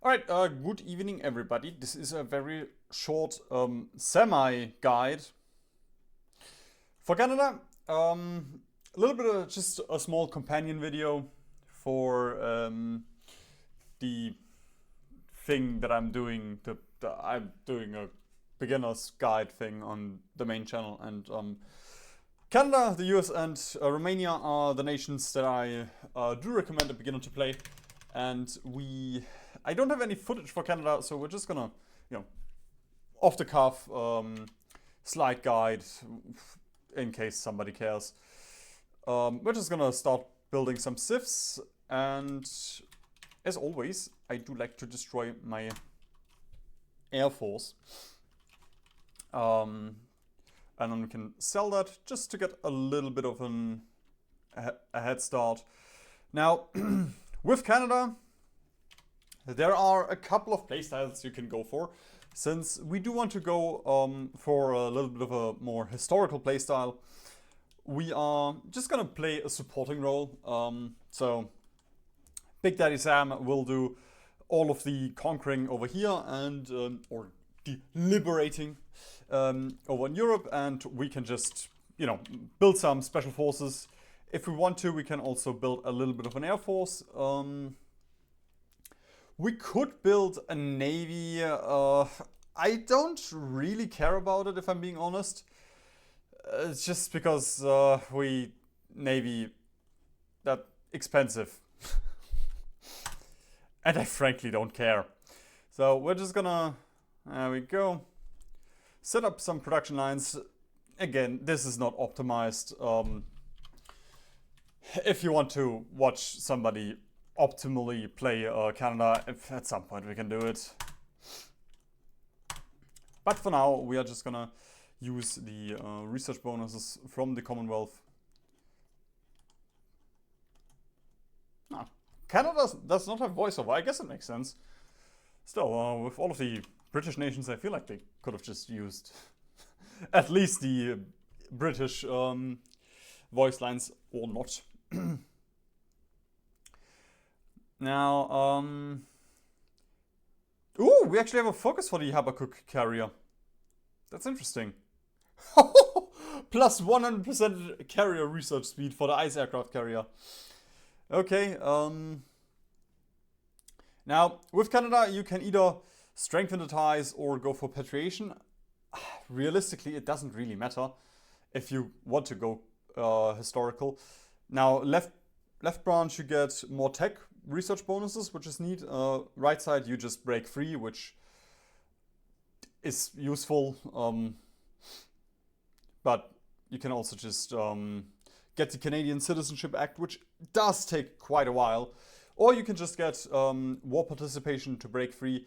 Alright, good evening everybody. This is a very short semi-guide for Canada. A little bit of just a small companion video for the thing that I'm doing. I'm doing a beginner's guide thing on the main channel, and Canada, the US, and Romania are the nations that I do recommend a beginner to play. And I don't have any footage for Canada, so we're just gonna, off the cuff, slide guide in case somebody cares. We're just gonna start building some civs, and as always, I do like to destroy my air force. And then we can sell that just to get a little bit of a head start. Now, with Canada, there are a couple of playstyles you can go for. Since we do want to go for a little bit of a more historical playstyle, we are just gonna play a supporting role. So Big Daddy Sam will do all of the conquering over here and or the liberating over in Europe, and we can just build some special forces. If we want to, we can also build a little bit of an air force. We could build a navy. I don't really care about it, if I'm being honest. It's just because navy that expensive, and I frankly don't care. So we're just gonna, there we go, set up some production lines. Again, this is not optimized. If you want to watch somebody optimally play Canada, at some point we can do it. But for now, we are just gonna use the research bonuses from the Commonwealth. Canada does not have voiceover. I guess it makes sense. Still, with all of the British nations, I feel like they could have just used at least the British voice lines, or not. Now, ooh, we actually have a focus for the Habakkuk carrier. That's interesting. Plus 100% carrier research speed for the ice aircraft carrier. Okay, now, with Canada, you can either strengthen the ties or go for patriation. Realistically, it doesn't really matter if you want to go historical. Now, left branch, you get more tech research bonuses, which is neat. Right side, you just break free, which is useful. But you can also just get the Canadian Citizenship Act, which does take quite a while. Or you can just get war participation to break free.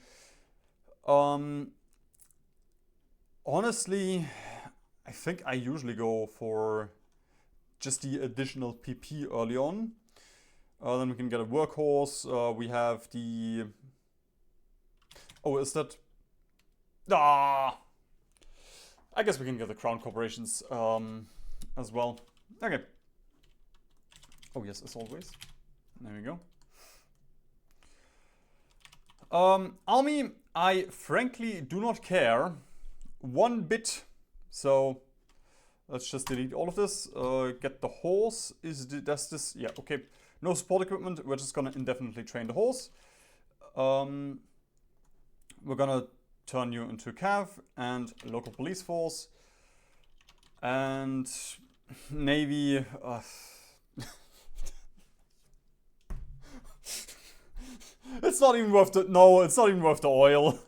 Honestly, I think I usually go for just the additional PP early on. Then we can get a workhorse. We have the... Oh, is that... I guess we can get the Crown Corporations as well. Okay. Oh yes, as always. There we go. Army, I frankly do not care one bit. So let's just delete all of this. Get the horse. Does this? Yeah, okay. No support equipment. We're just gonna indefinitely train the horse. We're gonna turn you into cav and local police force and navy. It's not even worth the... No, it's not even worth the oil.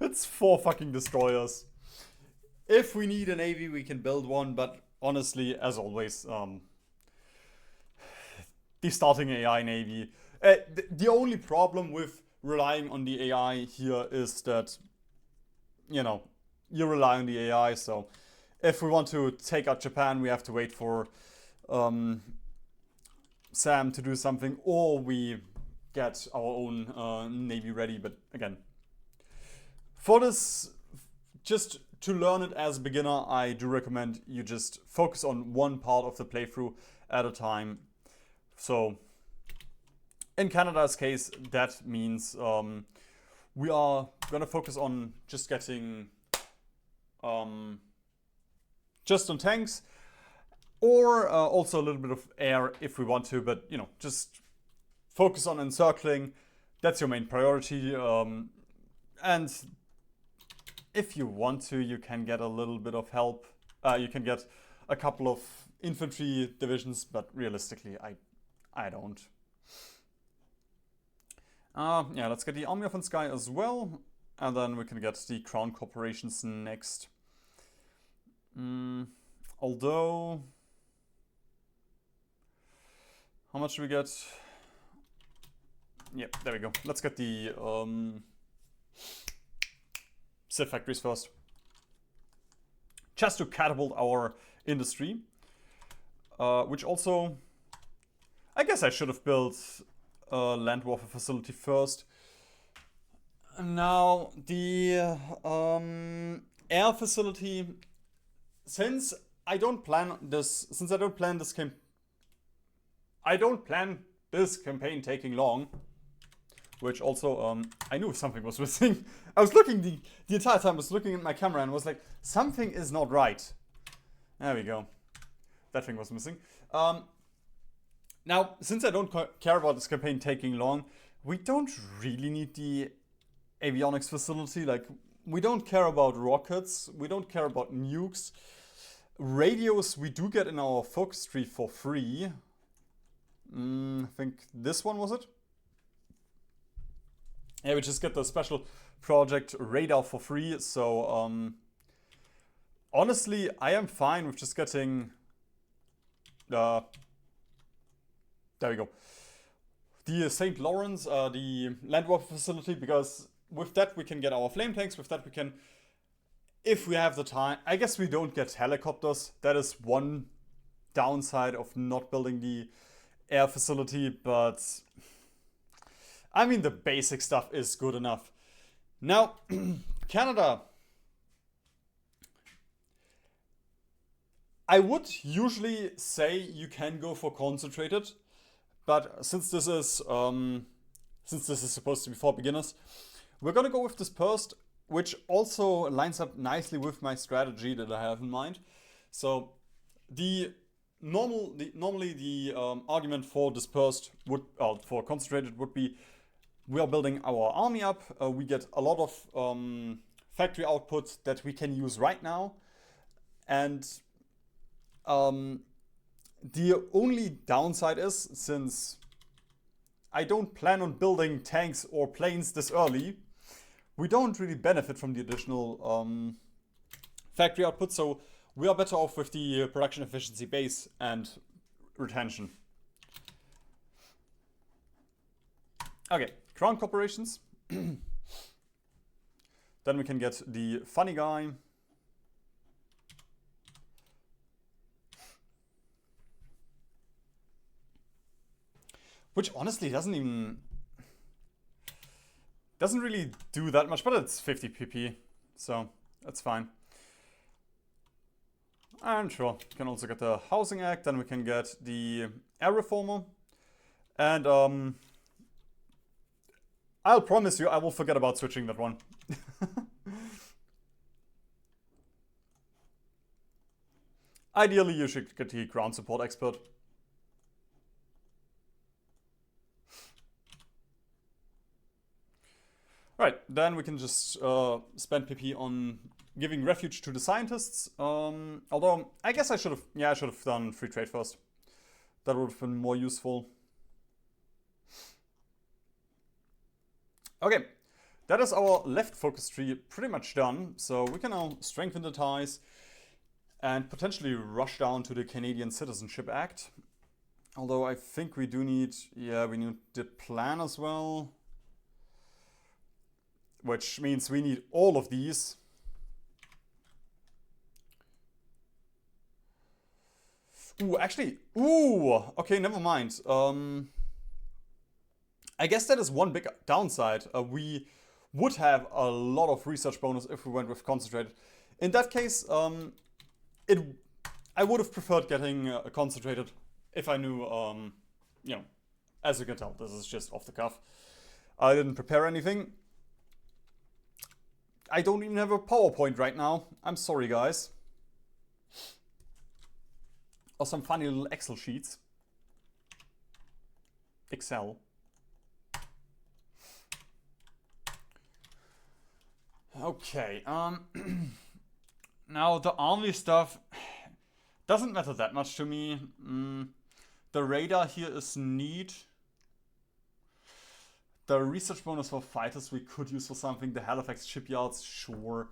It's 4 fucking destroyers. If we need a navy, we can build one, but honestly, as always, the starting AI navy... the only problem with relying on the AI here is that, you rely on the AI, so if we want to take out Japan, we have to wait for Sam to do something, or we get our own navy ready. But again, for this, just to learn it as a beginner, I do recommend you just focus on one part of the playthrough at a time. So in Canada's case, that means we are gonna focus on just getting just on tanks, or also a little bit of air if we want to, but you know, just focus on encircling. That's your main priority. And if you want to, you can get a little bit of help. You can get a couple of infantry divisions, but realistically, I don't. Yeah, let's get the Army of the Sky as well, and then we can get the Crown Corporations next. Although, how much do we get? Yep, there we go. Let's get the Civ factories first, just to catapult our industry. Which also, I guess I should have built a land warfare facility first. Now the air facility, since I don't plan this campaign taking long. Which also, I knew something was missing. I was looking the entire time, I was looking at my camera and was like, something is not right. There we go. That thing was missing. Now, since I don't care about this campaign taking long, we don't really need the avionics facility. Like, we don't care about rockets. We don't care about nukes. Radios we do get in our focus tree for free. I think this one was it? Yeah, we just get the special project radar for free. So, honestly, I am fine with just getting... there we go. The St. Lawrence, the land warfare facility, because with that we can get our flame tanks. With that we can, if we have the time, I guess we don't get helicopters. That is one downside of not building the air facility, but I mean the basic stuff is good enough. Now, Canada. I would usually say you can go for concentrated, but since this is supposed to be for beginners, we're gonna go with dispersed, which also lines up nicely with my strategy that I have in mind. So normally the argument for dispersed for concentrated would be we are building our army up. We get a lot of factory output that we can use right now, and the only downside is, since I don't plan on building tanks or planes this early, we don't really benefit from the additional factory output, so we are better off with the production efficiency base and retention. Okay, Crown Corporations. Then we can get the funny guy. Which honestly doesn't really do that much, but it's 50 PP, so that's fine. And sure, we can also get the Housing Act, then we can get the Air Reformer. And I'll promise you I will forget about switching that one. Ideally, you should get the ground support expert. Right, then we can just spend PP on giving refuge to the scientists. Although, I guess I should have done free trade first. That would have been more useful. Okay, that is our left focus tree pretty much done. So we can now strengthen the ties and potentially rush down to the Canadian Citizenship Act. Although I think we do need, we need the plan as well. Which means we need all of these. Okay, never mind. I guess that is one big downside. We would have a lot of research bonus if we went with concentrated. In that case, I would have preferred getting a concentrated if I knew, as you can tell, this is just off the cuff. I didn't prepare anything. I don't even have a PowerPoint right now. I'm sorry, guys. Or some funny little Excel sheets. Excel. Okay, now the army stuff doesn't matter that much to me. The radar here is neat. The research bonus for fighters we could use for something. The Halifax shipyards, sure.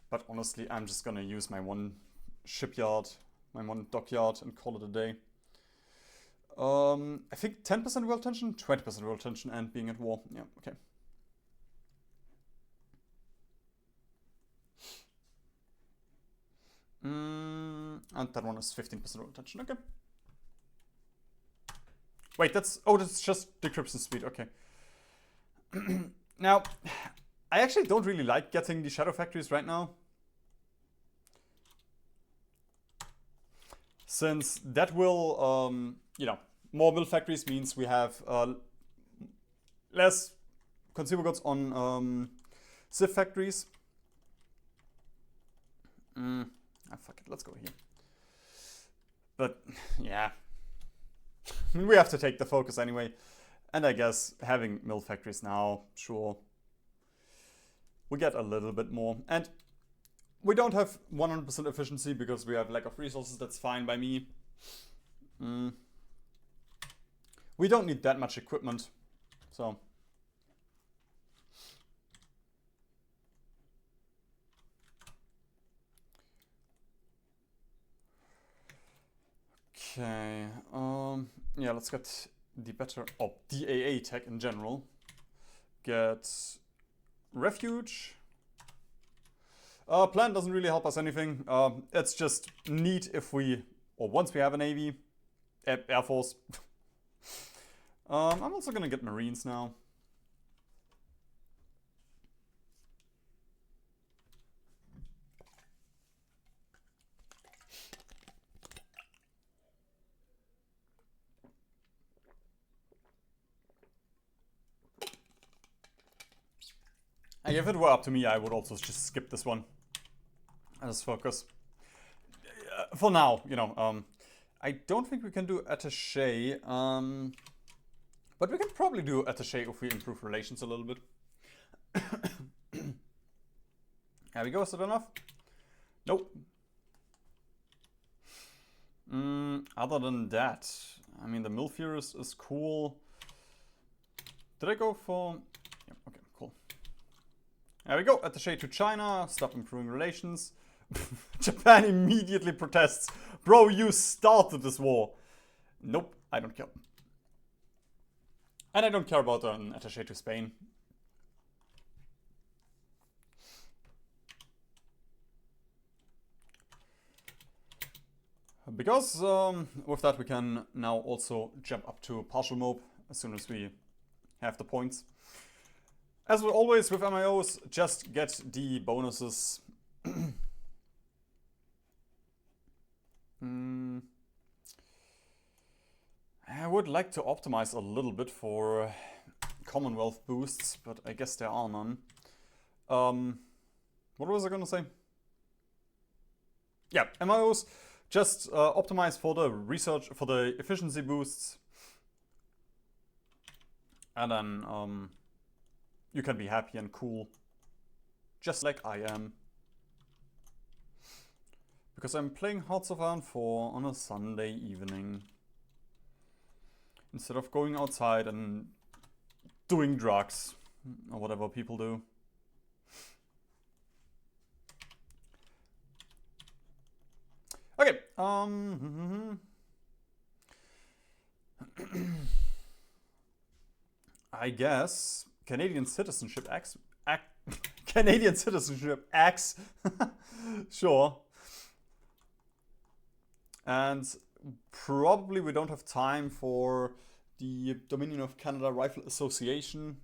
But honestly, I'm just gonna use my one shipyard, my one dockyard, and call it a day. I think 10% world tension, 20% world tension, and being at war. Yeah, okay. And that one is 15% world tension. Okay. Wait, that's just decryption speed. Okay. Now, I actually don't really like getting the shadow factories right now, since that will, you know, more mill factories means we have less consumer goods on Civ factories. Fuck it, let's go here. But yeah, we have to take the focus anyway. And I guess having mill factories now, sure, we get a little bit more. And we don't have 100% efficiency because we have lack of resources. That's fine by me. We don't need that much equipment, so. Okay, yeah, let's get the better, DAA tech in general. Get refuge. Plan doesn't really help us anything. It's just neat if we, or once we have a navy, Air Force. I'm also gonna get Marines now. If it were up to me, I would also just skip this one. And just focus. For now, you know, I don't think we can do attaché, but we can probably do attaché if we improve relations a little bit. There we go, is that enough? Nope. Other than that, I mean, the Milfear is cool. Did I go for... Yeah, okay, cool. There we go, attaché to China, stop improving relations. Japan immediately protests. Bro, you started this war. Nope, I don't care. And I don't care about an attaché to Spain. Because with that we can now also jump up to partial mob as soon as we have the points. As always with MIOs, just get the bonuses. I would like to optimize a little bit for Commonwealth boosts, but I guess there are none. What was I gonna say? Yeah, MIOs, just optimize for the research, for the efficiency boosts. And then you can be happy and cool, just like I am. Because I'm playing Hearts of Iron 4 on a Sunday evening. Instead of going outside and doing drugs, or whatever people do. Okay, I guess Canadian citizenship acts, Canadian citizenship acts, sure. And probably we don't have time for the Dominion of Canada Rifle Association,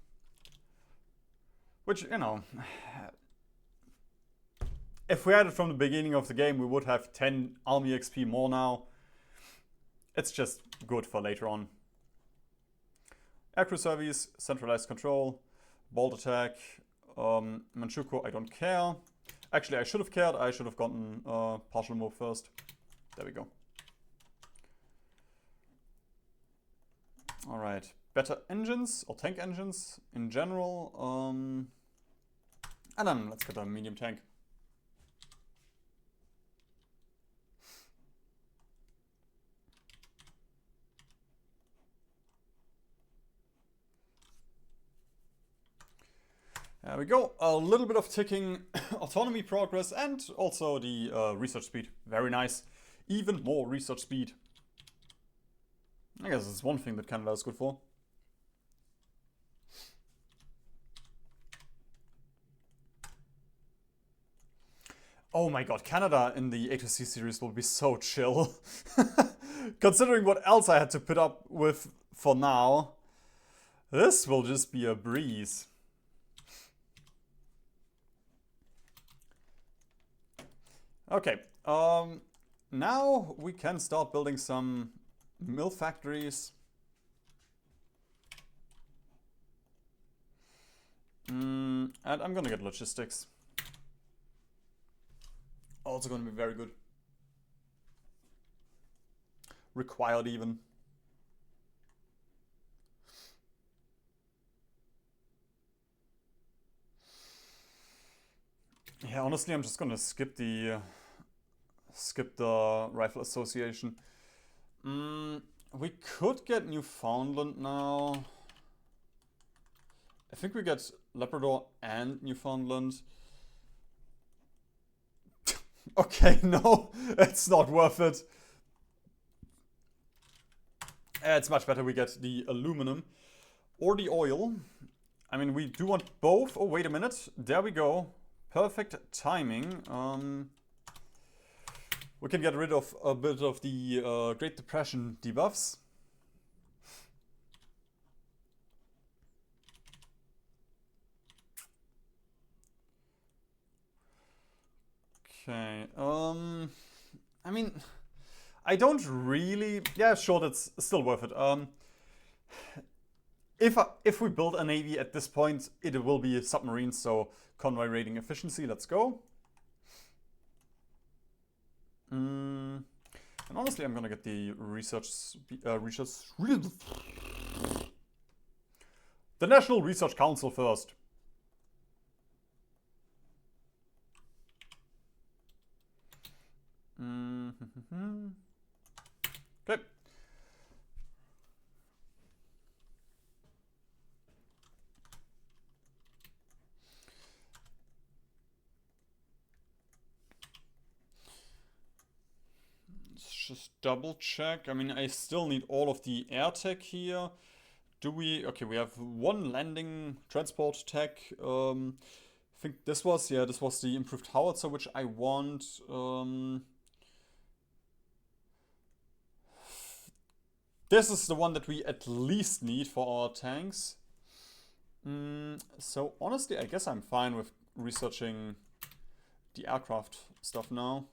which, you know, if we had it from the beginning of the game, we would have 10 army XP more now. It's just good for later on. Aircrew service, centralized control, bolt attack, Manchukuo, I don't care. Actually, I should have cared. I should have gotten partial move first. There we go. Alright. Better engines, or tank engines in general. And then let's get a medium tank. There we go. A little bit of ticking autonomy progress and also the research speed. Very nice. Even more research speed. I guess it's one thing that Canada is good for. Oh my god, Canada in the A2C series will be so chill. Considering what else I had to put up with for now, this will just be a breeze. Okay, now we can start building some mill factories. And I'm gonna get logistics. Also gonna be very good. Required even. Yeah, honestly, I'm just gonna skip the Rifle Association. We could get Newfoundland now. I think we get Labrador and Newfoundland. Okay, no, it's not worth it. It's much better we get the aluminum or the oil. I mean, we do want both. Oh, wait a minute. There we go. Perfect timing. We can get rid of a bit of the Great Depression debuffs. Okay, I mean, I don't really... Yeah, sure, that's still worth it. If we build a navy at this point, it will be submarines, so convoy raiding efficiency, let's go. And honestly, I'm gonna get the research... The National Research Council first. Okay. Let's just double check. I mean, I still need all of the air tech here. Do we... Okay, we have one landing transport tech. I think this was... Yeah, this was the improved howitzer, which I want. This is the one that we at least need for our tanks. So honestly, I guess I'm fine with researching the aircraft stuff now.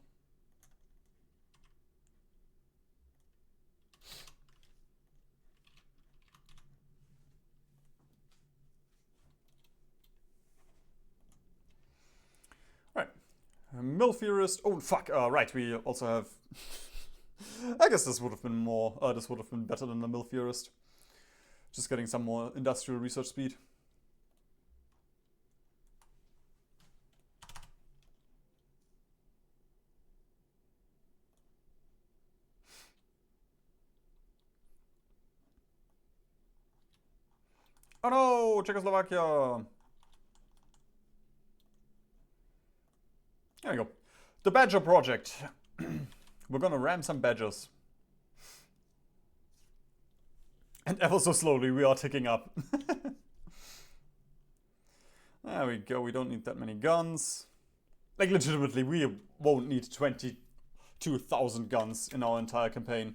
Right. Mill Theorist. Oh, fuck. Right, we also have... I guess this would have been more... this would have been better than the Mill Theorist. Just getting some more industrial research speed. Oh no! Czechoslovakia! There we go. The Badger Project. We're gonna ram some badgers. And ever so slowly we are ticking up. There we go, we don't need that many guns. Like legitimately, we won't need 22,000 guns in our entire campaign.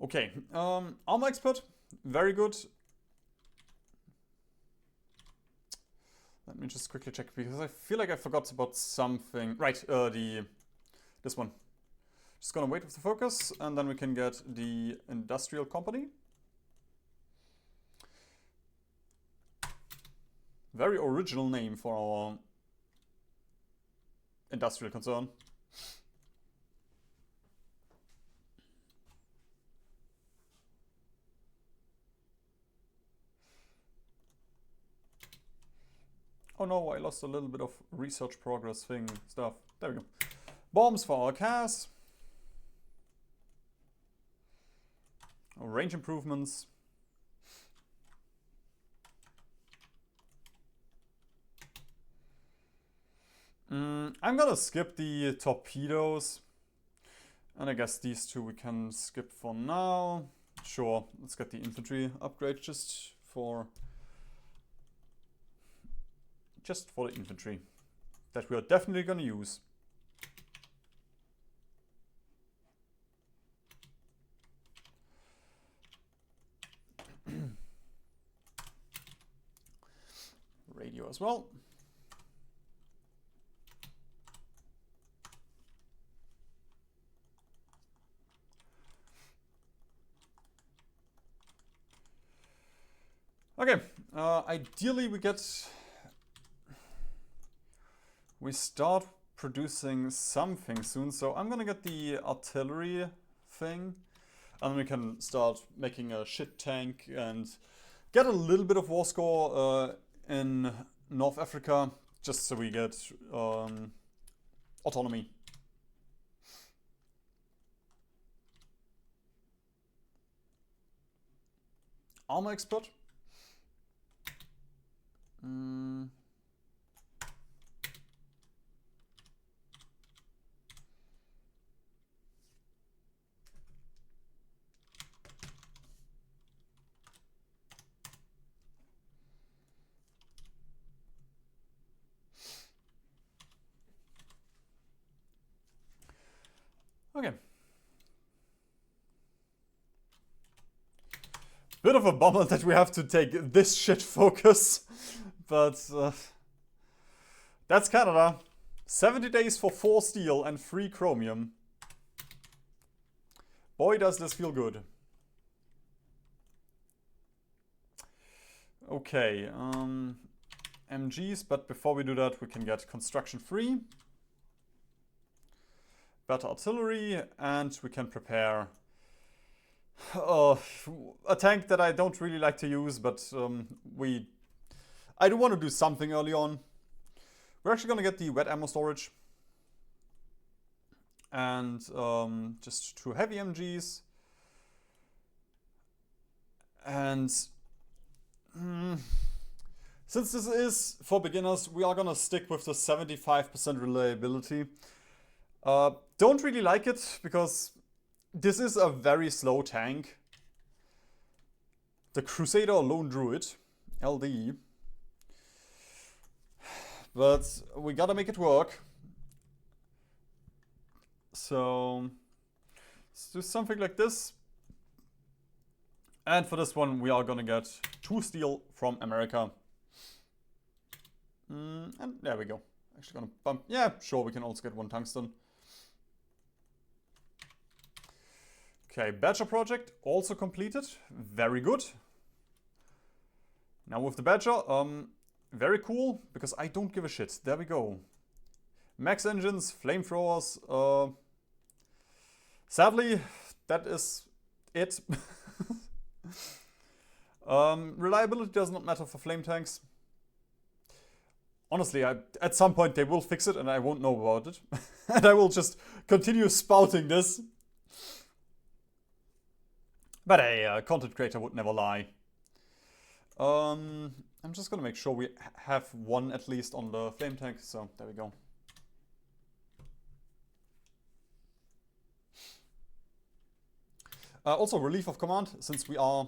Okay, armor expert, very good. Let me just quickly check because I feel like I forgot about something. Right, this one. Just gonna wait with the focus, and then we can get the industrial company. Very original name for our industrial concern. Oh no, I lost a little bit of research progress thing stuff. There we go. Bombs for our cars. Range improvements. I'm gonna skip the torpedoes. And I guess these two we can skip for now. Sure, let's get the infantry upgrade just for the infantry that we are definitely gonna use. Radio as well. Okay, ideally we start producing something soon, so I'm gonna get the artillery thing, and then we can start making a shit tank and get a little bit of war score in North Africa, just so we get autonomy. Armor expert. Okay. Bit of a bummer that we have to take this shit focus, but that's Canada. 70 days for 4 steel and 3 chromium. Boy, does this feel good. Okay, MGs, but before we do that, we can get construction free. Better artillery, and we can prepare a tank that I don't really like to use, but I do want to do something early on. We're actually going to get the wet ammo storage and just 2 heavy MGs. And since this is for beginners, we are going to stick with the 75% reliability. Don't really like it because this is a very slow tank. The Crusader Lone Druid, LD. But we gotta make it work. So let's do something like this. And for this one, we are gonna get 2 steel from America. And there we go. Actually gonna bump. Yeah, sure, we can also get 1 tungsten. Okay, Badger project also completed. Very good. Now with the Badger, very cool, because I don't give a shit. There we go. Max engines, flamethrowers. Sadly, that is it. Reliability does not matter for flame tanks. Honestly, at some point they will fix it and I won't know about it. And I will just continue spouting this. But a content creator would never lie. I'm just gonna make sure we have 1 at least on the flame tank, so there we go. Also, relief of command, since we are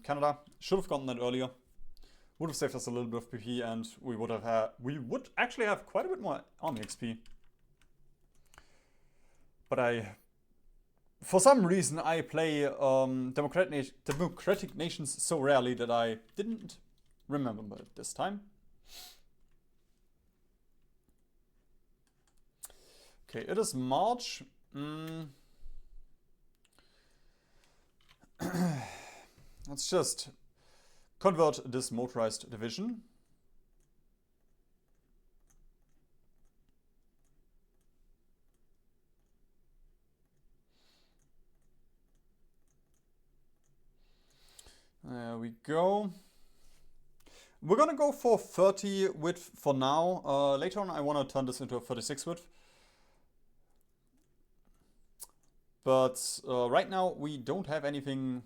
Canada, should have gotten that earlier. Would have saved us a little bit of PP, and we would actually have quite a bit more army XP. But for some reason, I play Democratic Nations so rarely that I didn't remember it this time. Okay, it is March. Let's just convert this motorized division. There we go. We're gonna go for 30 width for now. Later on I want to turn this into a 36 width. But right now we don't have anything,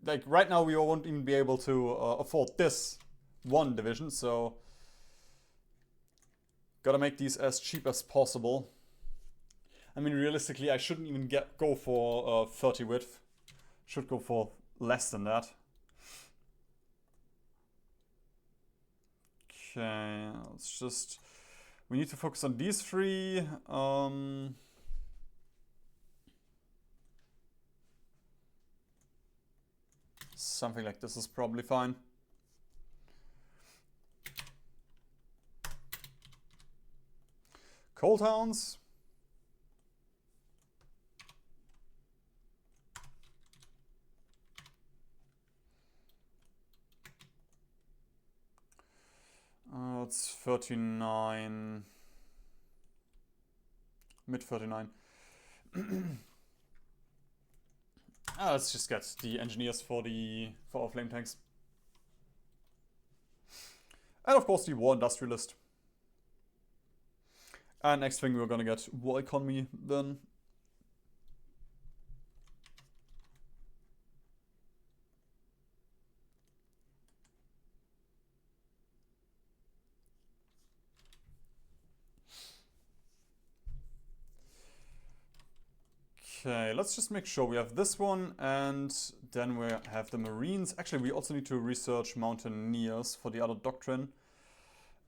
like right now we won't even be able to afford this one division, so gotta make these as cheap as possible. I mean, realistically I shouldn't even go for 30 width. Should go for less than that. Okay, let's just, we need to focus on these three. Something like this is probably fine. Coal towns. It's 39. Mid 39. Let's just get the engineers for our flame tanks. And of course the war industrialist. And next thing we're gonna get war economy then. Okay, let's just make sure we have this one, and then we have the Marines. Actually, we also need to research Mountaineers for the other doctrine.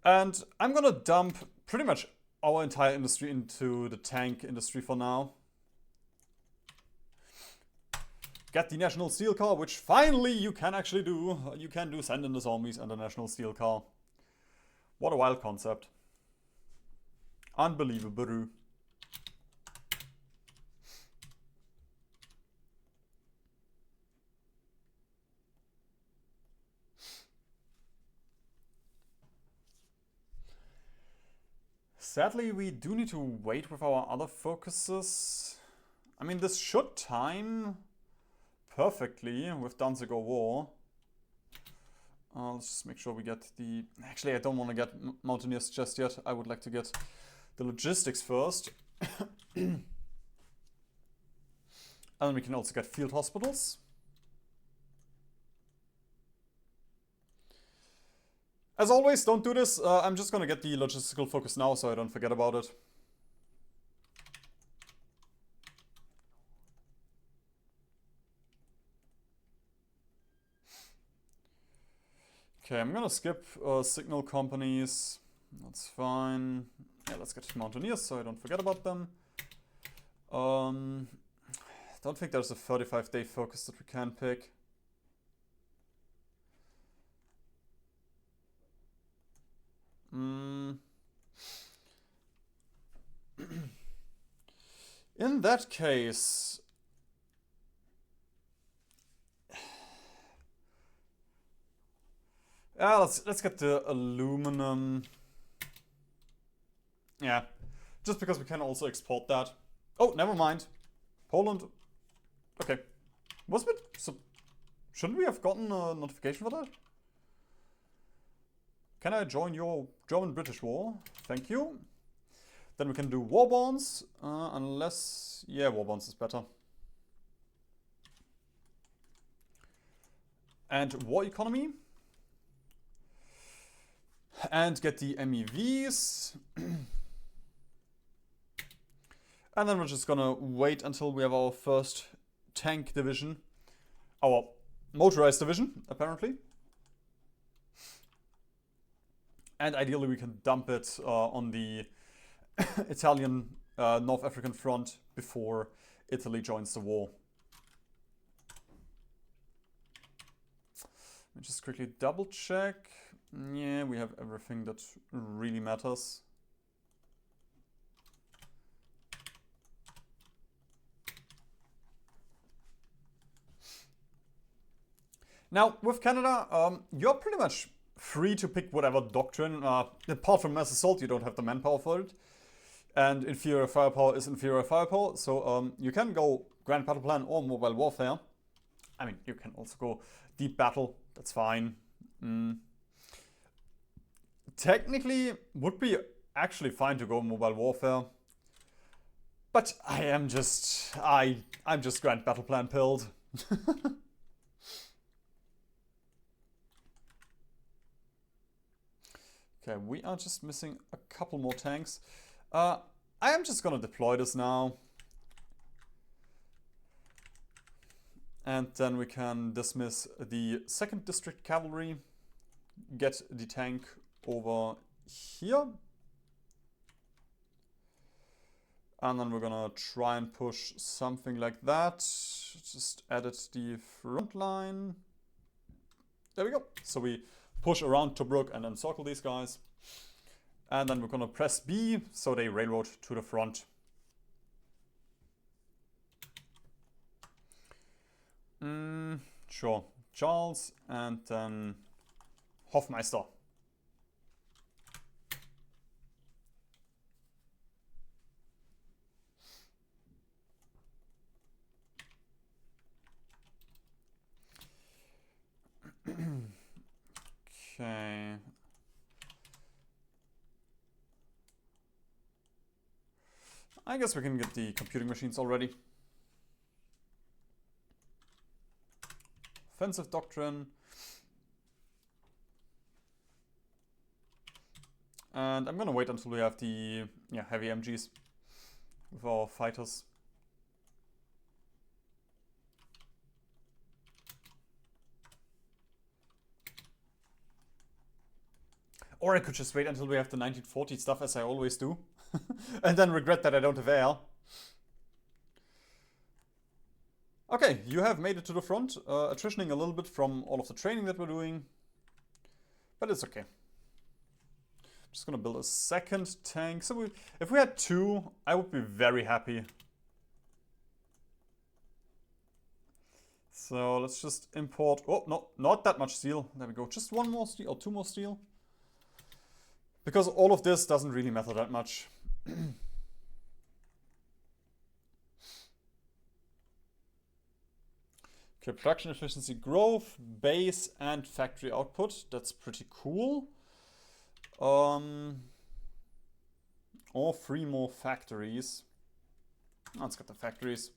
And I'm gonna dump pretty much our entire industry into the tank industry for now. Get the National Steel Car, which finally you can actually do. You can do send in the zombies and the National Steel Car. What a wild concept. Unbelievable. Sadly, we do need to wait with our other focuses. I mean, this should time perfectly with Danziger War. Let's just make sure we get the... Actually, I don't want to get Mountaineers just yet. I would like to get the logistics first. And then we can also get field hospitals. As always, don't do this. I'm just gonna get the logistical focus now so I don't forget about it. Okay, I'm gonna skip signal companies. That's fine. Yeah, let's get Mountaineers so I don't forget about them. Don't think there's a 35-day focus that we can pick. In that case, let's get the aluminum. Yeah, just because we can also export that. Oh, never mind. Poland. Okay, was it? So, shouldn't we have gotten a notification for that? Can I join your German-British war? Thank you. Then we can do war bonds, unless... Yeah, war bonds is better. And war economy. And get the MEVs. And then we're just gonna wait until we have our first tank division. Our motorized division, apparently. And ideally we can dump it on the Italian North African front before Italy joins the war. Let me just quickly double check. Yeah, we have everything that really matters. Now, with Canada, you're pretty much free to pick whatever doctrine. Apart from mass assault, you don't have the manpower for it. And inferior firepower is inferior firepower. So you can go Grand Battle Plan or Mobile Warfare. I mean, you can also go Deep Battle. That's fine. Technically, would be actually fine to go Mobile Warfare. But I'm just Grand Battle Plan pilled. Okay, we are just missing a couple more tanks. I am just gonna deploy this now. And then we can dismiss the 2nd District Cavalry. Get the tank over here. And then we're gonna try and push something like that. Just edit the front line. There we go. So we push around Tobruk and encircle these guys. And then we're gonna press B so they railroad to the front. Sure. Charles and then Hofmeister. Okay. I guess we can get the computing machines already. Offensive doctrine. And I'm gonna wait until we have the heavy MGs with our fighters. Or I could just wait until we have the 1940 stuff, as I always do. And then regret that I don't have air. Okay, you have made it to the front. Attritioning a little bit from all of the training that we're doing. But it's okay. I'm just gonna build a 2nd tank. So if we had 2, I would be very happy. So let's just import... Oh, no, not that much steel. There we go. Just 1 more steel or 2 more steel. Because all of this doesn't really matter that much. Okay, production efficiency growth, base and factory output. That's pretty cool. Or 3 more factories. Let's get the factories.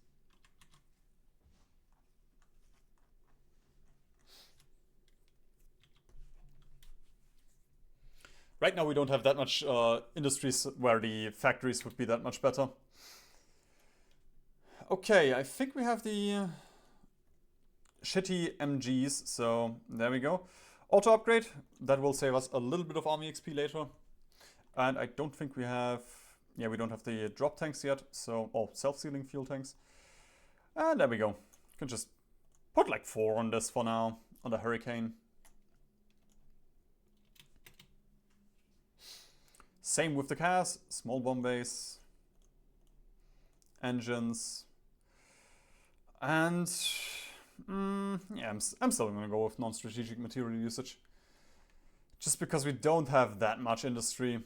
Right now we don't have that much industries where the factories would be that much better. Okay, I think we have the shitty MGs, so there we go. Auto upgrade, that will save us a little bit of army XP later. And I don't think we have, we don't have the drop tanks yet, so, self-sealing fuel tanks. And there we go. You can just put like 4 on this for now, on the Hurricane. Same with the cars, small bomb base, engines, and I'm still gonna go with non-strategic material usage, just because we don't have that much industry.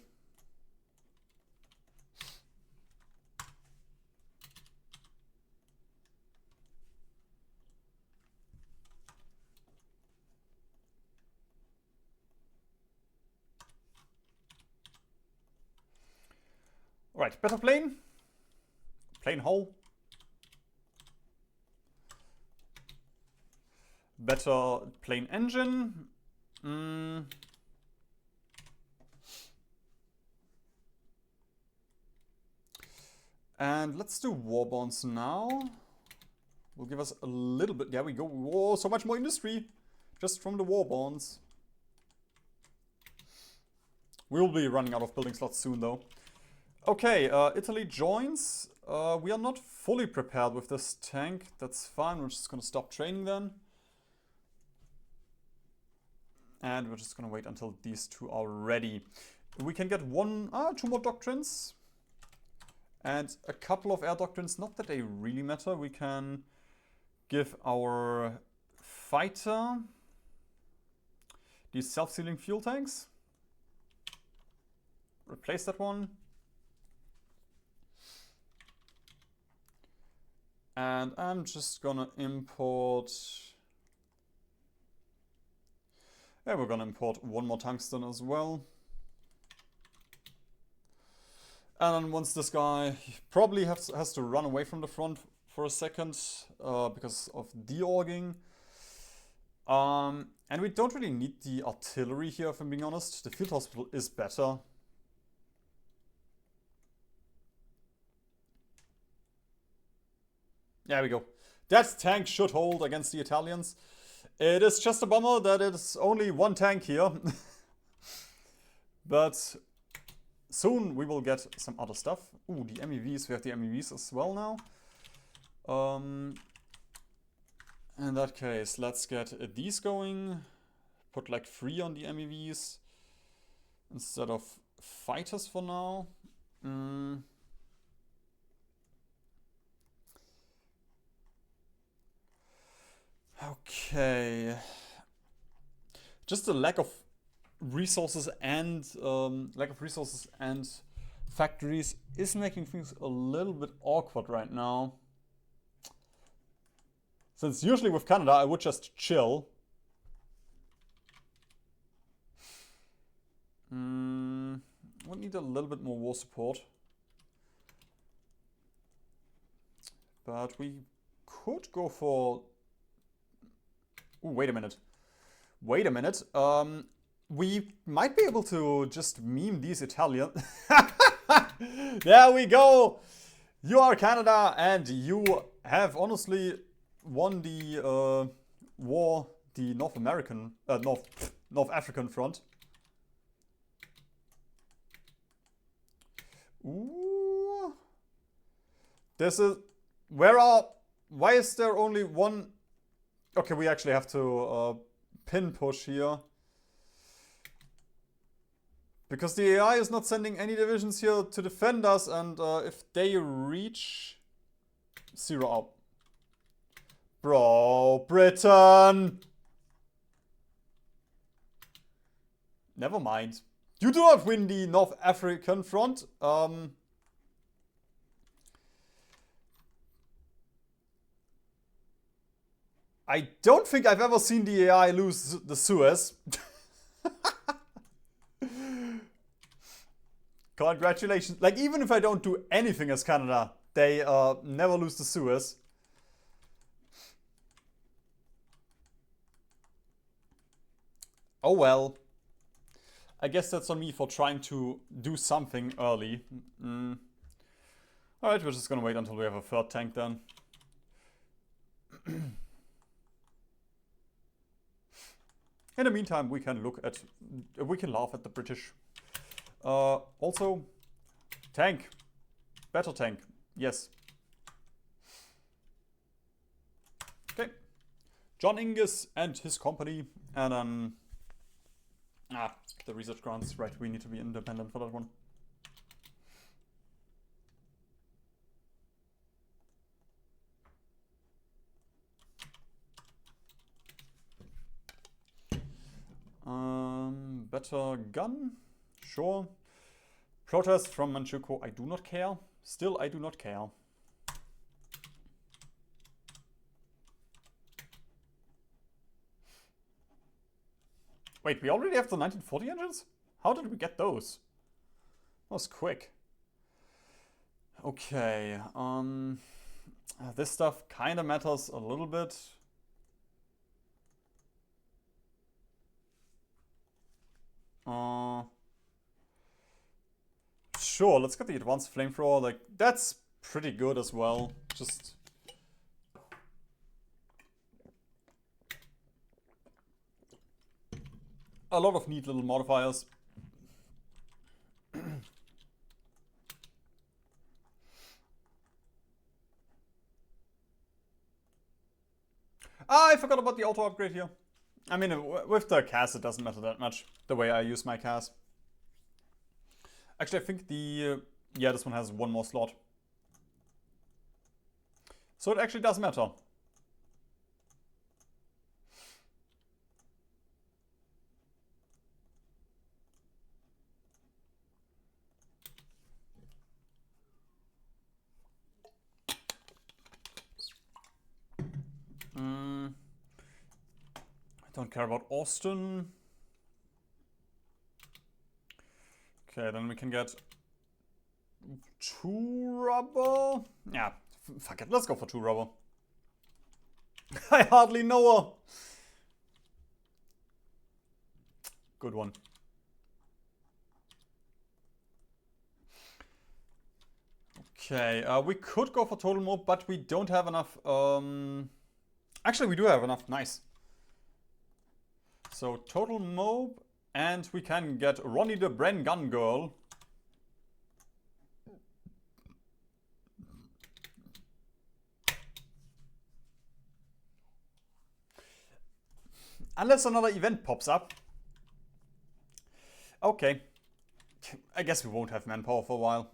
Alright, better plane. Plane hull. Better plane engine. And let's do war bonds now. Will give us a little bit. There we go. Whoa, so much more industry just from the war bonds. We'll be running out of building slots soon though. Okay, Italy joins. We are not fully prepared with this tank. That's fine. We're just going to stop training then. And we're just going to wait until these 2 are ready. We can get 2 more doctrines. And a couple of air doctrines. Not that they really matter. We can give our fighter these self-sealing fuel tanks. Replace that one. And I'm just gonna import... Yeah, we're gonna import one more tungsten as well. And then once this guy probably has to run away from the front for a second because of de-orging. And we don't really need the artillery here, if I'm being honest. The field hospital is better. There we go. That tank should hold against the Italians. It is just a bummer that it's only one tank here. But soon we will get some other stuff. Ooh, the MEVs. We have the MEVs as well now. In that case, let's get these going. Put like 3 on the MEVs instead of fighters for now. Okay. Just the lack of resources and factories is making things a little bit awkward right now. Since usually with Canada I would just chill. Would need a little bit more war support. But we could go for... Ooh, wait a minute. Wait a minute. We might be able to just meme these Italians. There we go! You are Canada and you have honestly won the war, the North African front. Ooh. This is... Why is there only one... Okay, we actually have to pin push here. Because the AI is not sending any divisions here to defend us, and if they reach... 0 out. Bro, Britain! Never mind. You do not win the North African front. I don't think I've ever seen the AI lose the Suez. Congratulations. Like, even if I don't do anything as Canada, they never lose the Suez. Oh well. I guess that's on me for trying to do something early. Alright, we're just gonna wait until we have a third tank then. In the meantime, we can laugh at the British. Also, tank. Better tank. Yes. Okay. John Inges and his company. And then... the research grants. Right, we need to be independent for that one. Better gun? Sure. Protest from Manchukuo. I do not care. Still, I do not care. Wait, we already have the 1940 engines? How did we get those? That was quick. Okay. This stuff kind of matters a little bit. Sure, let's get the advanced flamethrower. Like, that's pretty good as well. Just... a lot of neat little modifiers. I forgot about the auto upgrade here. I mean, with the CAS, it doesn't matter that much, the way I use my CAS. Actually, I think the... yeah, this one has one more slot. So it actually does matter. Don't care about Austin. Okay, then we can get 2 rubber. Yeah, fuck it. Let's go for 2 rubber. I hardly know her. Good one. Okay, we could go for total mob, but we don't have enough. Actually, we do have enough. Nice. So total mob, and we can get Ronnie the Bren Gun Girl. Unless another event pops up. Okay. I guess we won't have manpower for a while.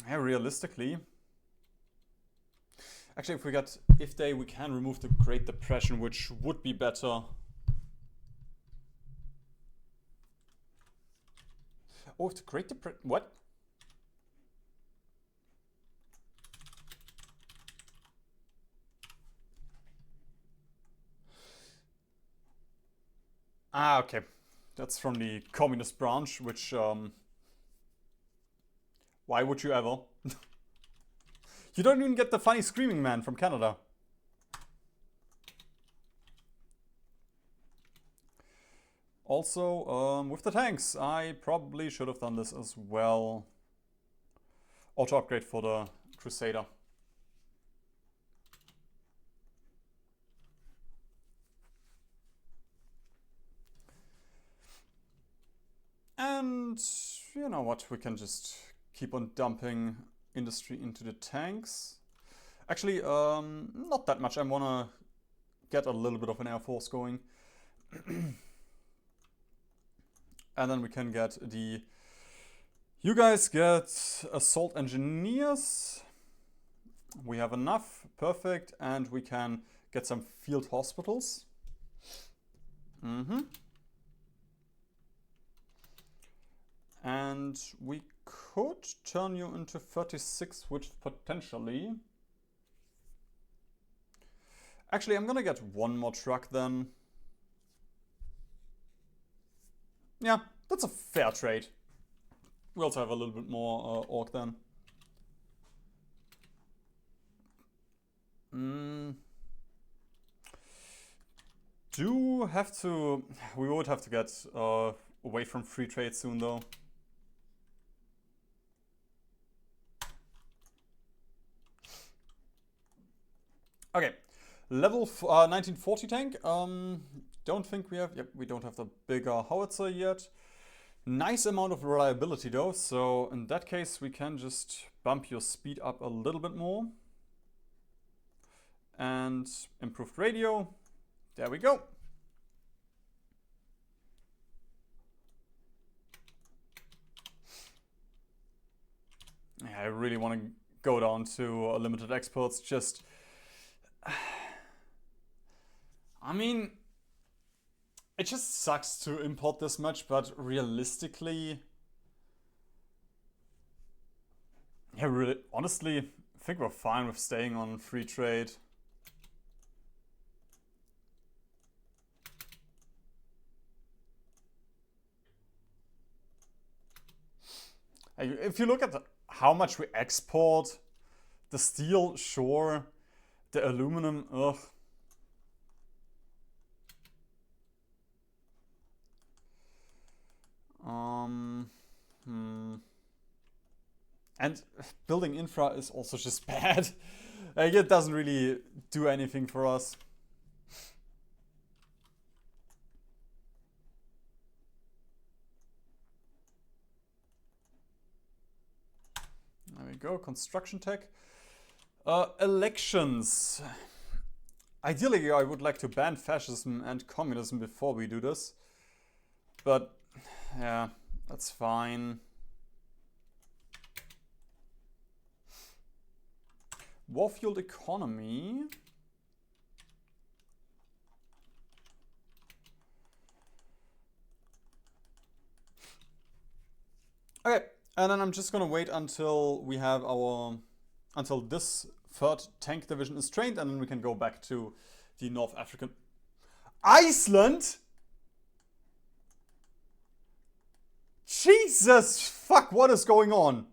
Yeah, realistically. Actually, if we can remove the Great Depression, which would be better. Oh, if the Great Depression, what? Ah, okay. That's from the Communist branch, which, why would you ever? You don't even get the funny screaming man from Canada. Also, with the tanks, I probably should have done this as well. Auto upgrade for the Crusader. And you know what, we can just keep on dumping industry into the tanks. Actually, not that much. I wanna get a little bit of an air force going. And then we can get the... You guys get assault engineers. We have enough, perfect. And we can get some field hospitals. And we could turn you into 36, which potentially... Actually, I'm gonna get 1 more truck then. Yeah, that's a fair trade. We also have a little bit more orc then. We would have to get away from free trade soon though. Okay, level 1940 tank. Don't think we have, yep, we don't have the bigger howitzer yet. Nice amount of reliability though, so in that case we can just bump your speed up a little bit more. And improved radio, there we go. Yeah, I really want to go down to limited exports, just... I mean... It just sucks to import this much, but realistically... Yeah, really, honestly, I think we're fine with staying on free trade. If you look at how much we export, the steel, sure, the aluminum, ugh. And building infra is also just bad. Like, it doesn't really do anything for us. There we go, construction tech. Elections. Ideally, I would like to ban fascism and communism before we do this. But, yeah, that's fine. War-fueled economy. Okay, and then I'm just gonna wait until we have until this third tank division is trained, and then we can go back to the North African... Iceland? Jesus fuck, what is going on?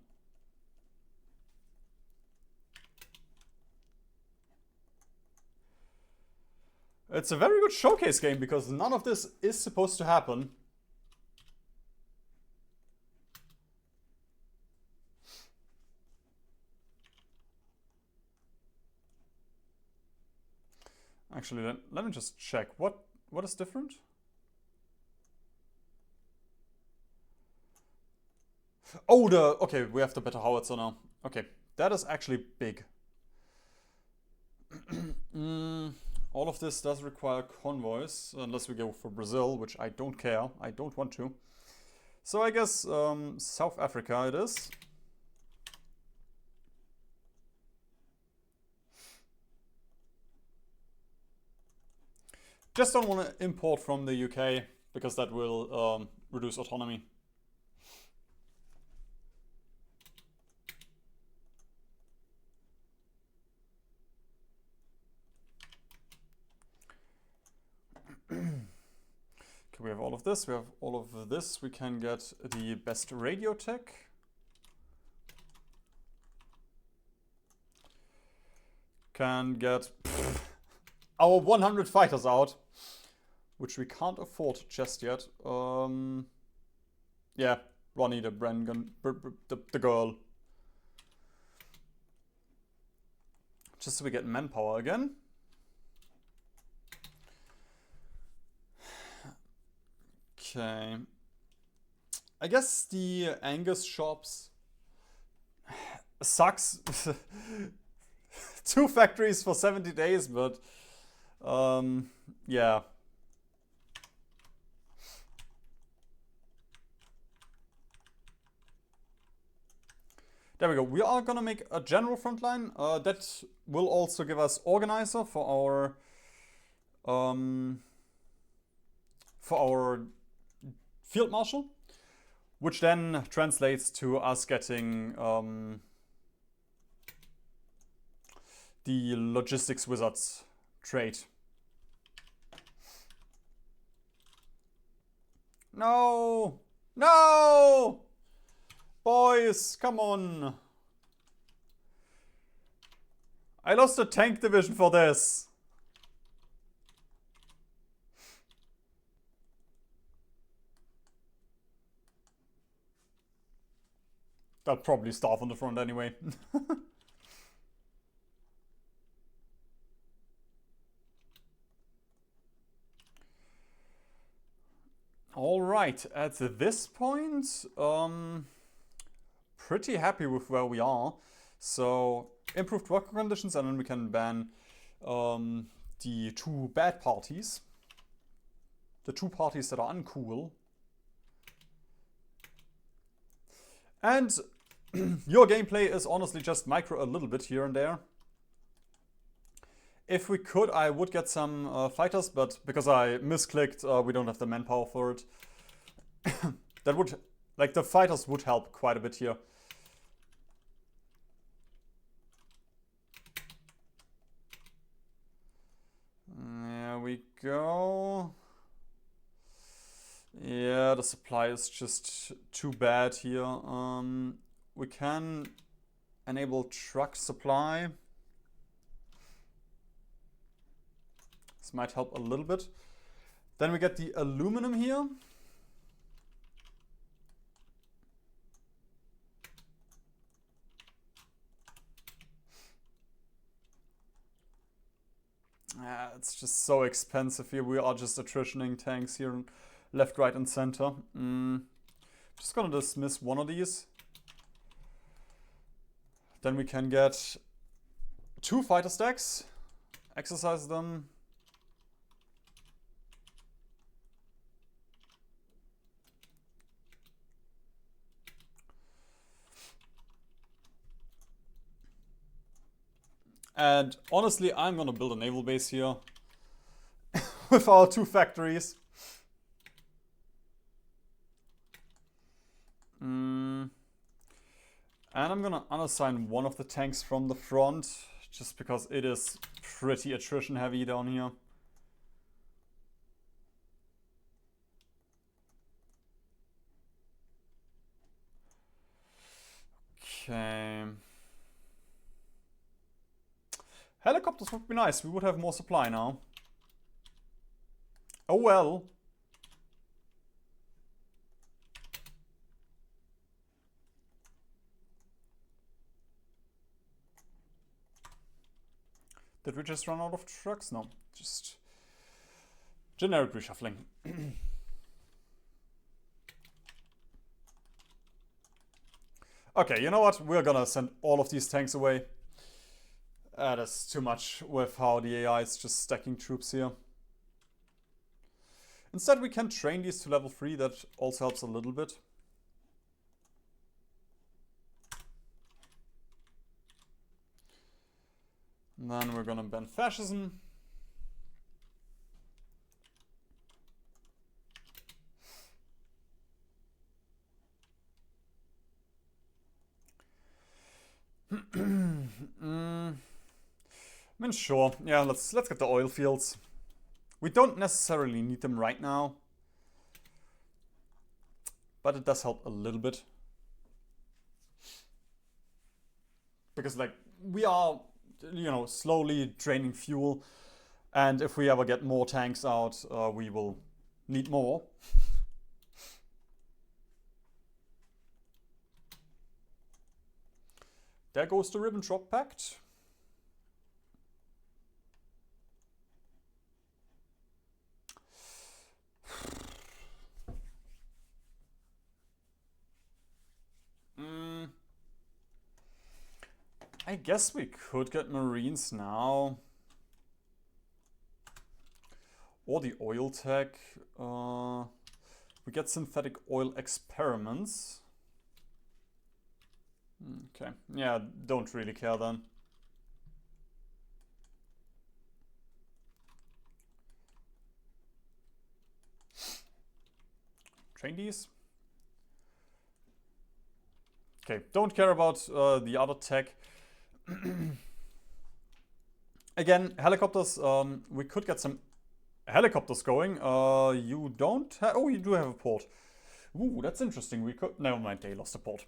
It's a very good showcase game because none of this is supposed to happen. Actually, let me just check. What is different? Oh, okay, we have the better howitzer now. Okay, that is actually big. All of this does require convoys, unless we go for Brazil, which I don't care. I don't want to. So I guess South Africa it is. Just don't want to import from the UK, because that will reduce autonomy. Okay, we have all of this, we have all of this. We can get the best radio tech. Can get our 100 fighters out, which we can't afford just yet. Yeah, Ronnie the Brengan, the girl. Just so we get manpower again. Okay. I guess the Angus shops sucks. 2 factories for 70 days, but yeah. There we go. We are gonna make a general frontline. That will also give us organizer for our field marshal, which then translates to us getting the logistics wizards trait. No! No! Boys, come on! I lost a tank division for this. They'll probably starve on the front anyway. Alright, at this point, pretty happy with where we are. So, improved working conditions, and then we can ban the 2 bad parties. The 2 parties that are uncool. And your gameplay is honestly just micro a little bit here and there. If we could, I would get some fighters, but because I misclicked, we don't have the manpower for it. That would, like, the fighters would help quite a bit here. There we go. Yeah, the supply is just too bad here. We can enable truck supply. This might help a little bit. Then we get the aluminum here. It's just so expensive here. We are just attritioning tanks here, left, right, and center. Just gonna dismiss one of these. Then we can get 2 fighter stacks, exercise them. And honestly, I'm gonna build a naval base here with our 2 factories. And I'm gonna unassign one of the tanks from the front just because it is pretty attrition heavy down here. Okay. Helicopters would be nice. We would have more supply now. Oh well. Did we just run out of trucks? No, just generic reshuffling. Okay, you know what? We're gonna send all of these tanks away. That is too much with how the AI is just stacking troops here. Instead, we can train these to level 3. That also helps a little bit. And then we're gonna ban fascism. I mean, sure. Yeah, let's get the oil fields. We don't necessarily need them right now, but it does help a little bit. Because, like, we are, you know, slowly draining fuel, and if we ever get more tanks out, we will need more. There goes the Ribbentrop Pact. I guess we could get Marines now. Or the oil tech. We get synthetic oil experiments. Okay, yeah, don't really care then. Train these. Okay, don't care about the other tech. Again, helicopters, we could get some helicopters going. You don't have... Oh, you do have a port. Ooh, that's interesting. We could... Never mind, they lost a port.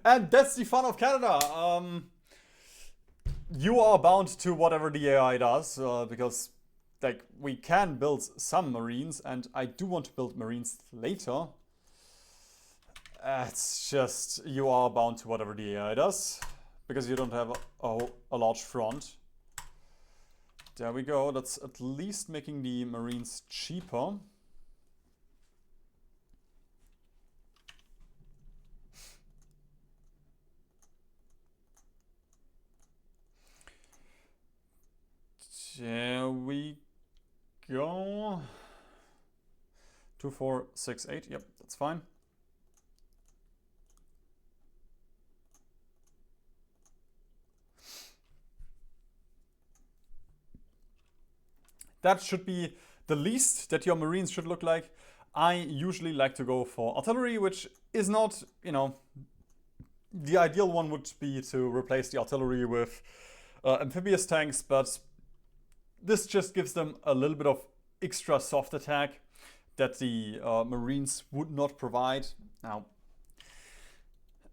And that's the fun of Canada. You are bound to whatever the AI does, because, like, we can build some Marines, and I do want to build Marines later. It's just, you are bound to whatever the AI does, because you don't have a large front. There we go. That's at least making the Marines cheaper. There we go. 2, 4, 6, 8. Yep, that's fine. That should be the least that your Marines should look like. I usually like to go for artillery, which is not, you know, the ideal one would be to replace the artillery with amphibious tanks, but this just gives them a little bit of extra soft attack that the Marines would not provide. Now,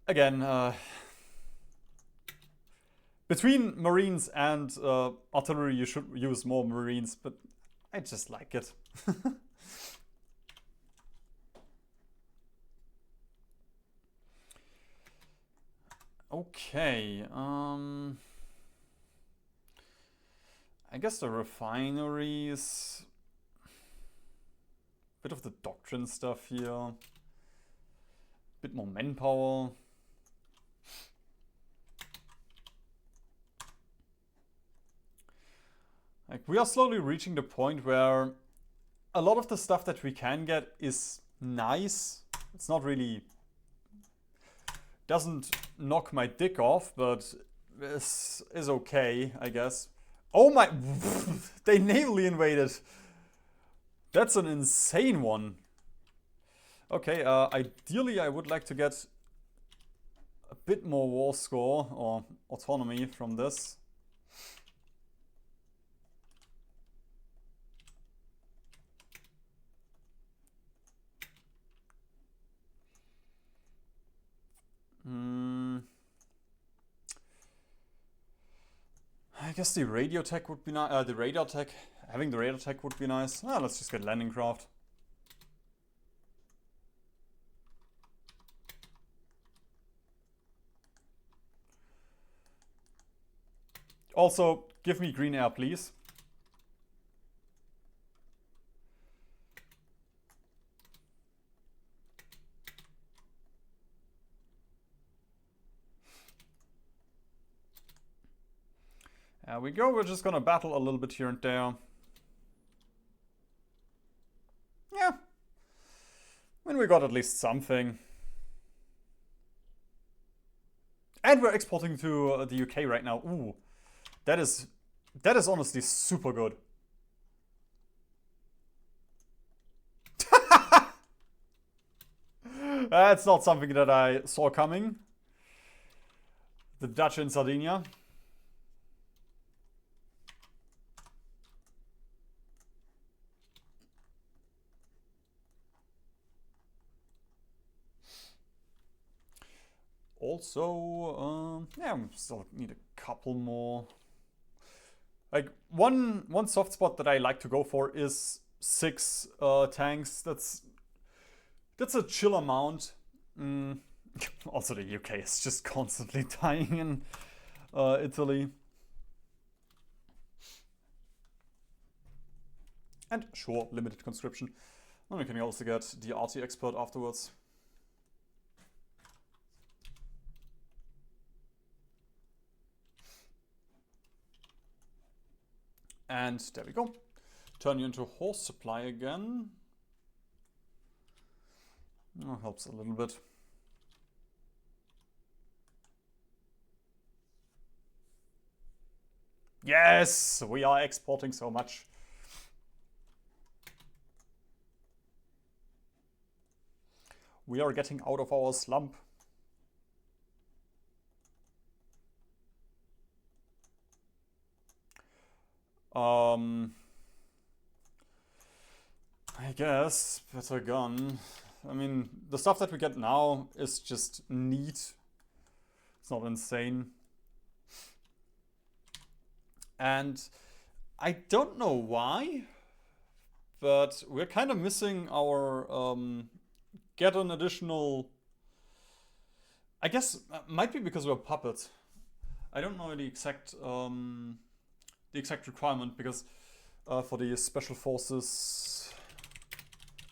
again, between Marines and artillery, you should use more Marines, but I just like it. Okay, I guess the refineries, bit of the doctrine stuff here, bit more manpower. Like, we are slowly reaching the point where a lot of the stuff that we can get is nice. It's not really, doesn't knock my dick off, but this is okay, I guess. Oh my, they navally invaded. That's an insane one. Okay, ideally I would like to get a bit more war score or autonomy from this. I guess the radio tech would be nice. The radar tech, having the radar tech would be nice. Let's just get landing craft. Also, give me green air, please. There we go. We're just gonna battle a little bit here and there. Yeah. I mean, we got at least something. And we're exporting to the UK right now. Ooh. That is honestly super good. That's not something that I saw coming. The Dutch in Sardinia. Also, yeah, we still need a couple more. Like one soft spot that I like to go for is 6 tanks. That's a chill amount. Also, the UK is just constantly dying in Italy. And sure, limited conscription. And we can also get the RT expert afterwards. And there we go. Turn you into horse supply again. Oh, helps a little bit. Yes, we are exporting so much. We are getting out of our slump. I guess better gun. I mean, the stuff that we get now is just neat. It's not insane. And I don't know why, but we're kind of missing our get an additional. I guess might be because we're puppets. I don't know the exact requirement, because for the special forces,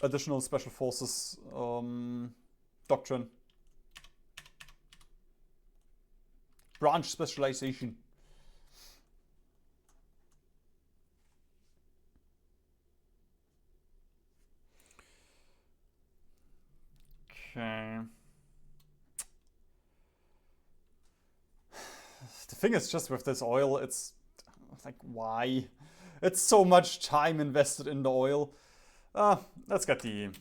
additional special forces doctrine, branch specialization. Okay. The thing is, just with this oil, it's like, why? It's so much time invested in the oil. Let's get the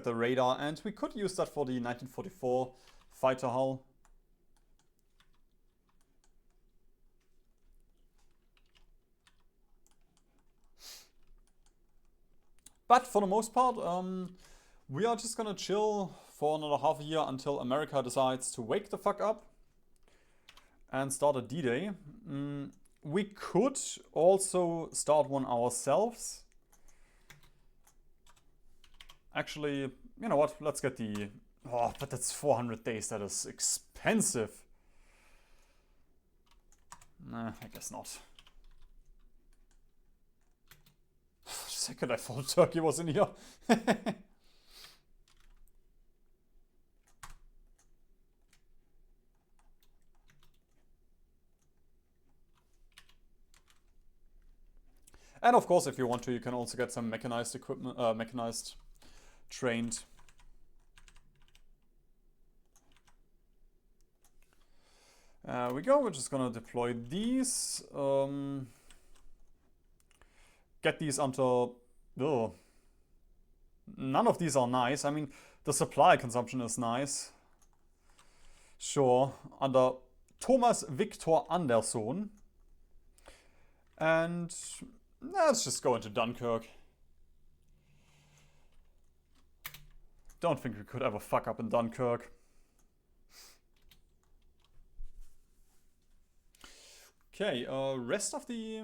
radar, and we could use that for the 1944 fighter hull. But for the most part, we are just gonna chill for another half a year until America decides to wake the fuck up and start a D-Day. We could also start one ourselves. Actually, you know what? Let's get the... Oh, but that's 400 days. That is expensive. Nah, I guess not. Second I thought Turkey was in here. And of course, if you want to, you can also get some mechanized equipment, mechanized trained. We go. We're just gonna deploy these. Get these until... Oh, none of these are nice. I mean, the supply consumption is nice. sure, under Thomas Victor Anderson. And let's just go into Dunkirk. Don't think we could ever fuck up in Dunkirk. Okay, rest of the...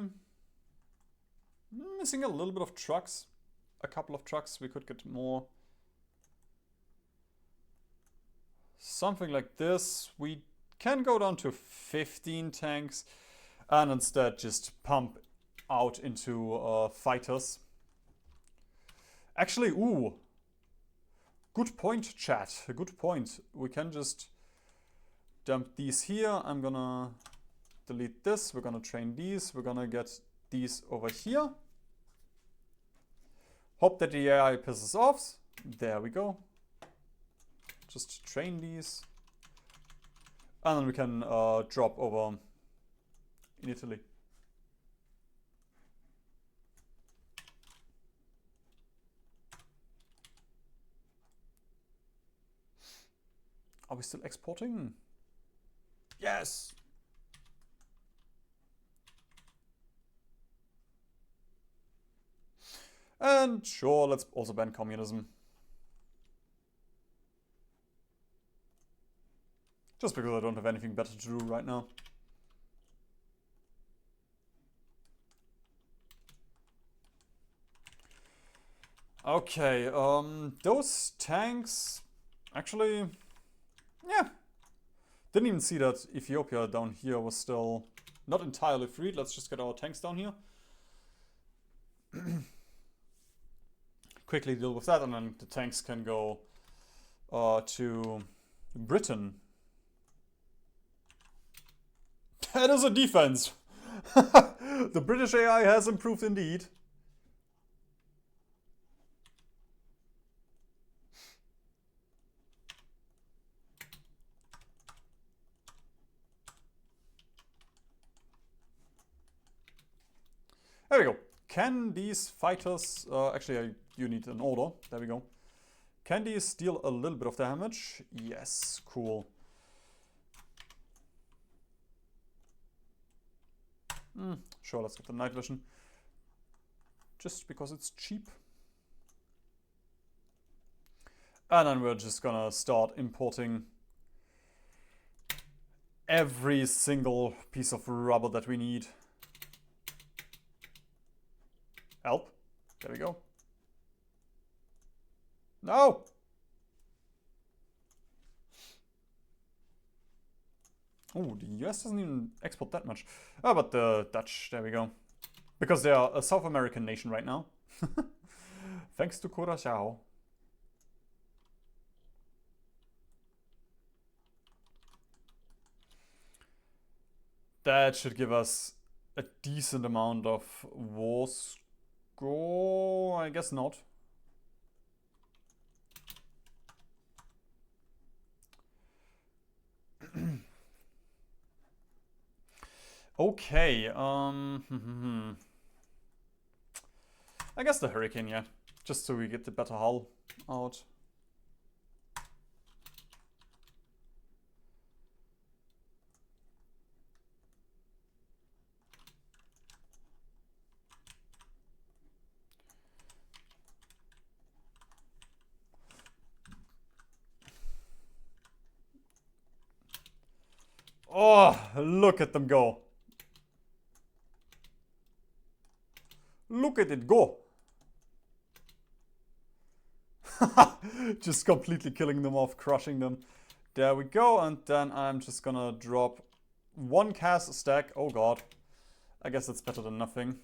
Missing a little bit of trucks. A couple of trucks, we could get more. Something like this. We can go down to 15 tanks and instead just pump out into fighters. Actually, ooh. Good point, chat. Good point. We can just dump these here. I'm gonna delete this. We're gonna train these. We're gonna get these over here. Hope that the AI pisses off. There we go. Just train these. And then we can drop over in Italy. Are we still exporting? Yes! And sure, let's also ban communism. Just because I don't have anything better to do right now. Okay, those tanks actually, yeah. Didn't even see that Ethiopia down here was still not entirely freed. Let's just get our tanks down here. Quickly deal with that, and then the tanks can go to Britain. That is a defense. The British AI has improved indeed. There we go. Can these fighters... actually, you need an order. There we go. Can these deal a little bit of damage? Yes, cool. Sure, let's get the night vision. Just because it's cheap. And then we're just gonna start importing every single piece of rubber that we need. Help. There we go. No! Oh, the US doesn't even export that much. Oh, but the Dutch, there we go. Because they are a South American nation right now. Thanks to Curaçao. That should give us a decent amount of war score. I guess not. Okay, I guess the Hurricane, yeah. Just so we get the better hull out. Oh, look at them go. Look at it go. Just completely killing them off, crushing them. There we go, and then I'm just gonna drop one cast stack. Oh god. I guess that's better than nothing.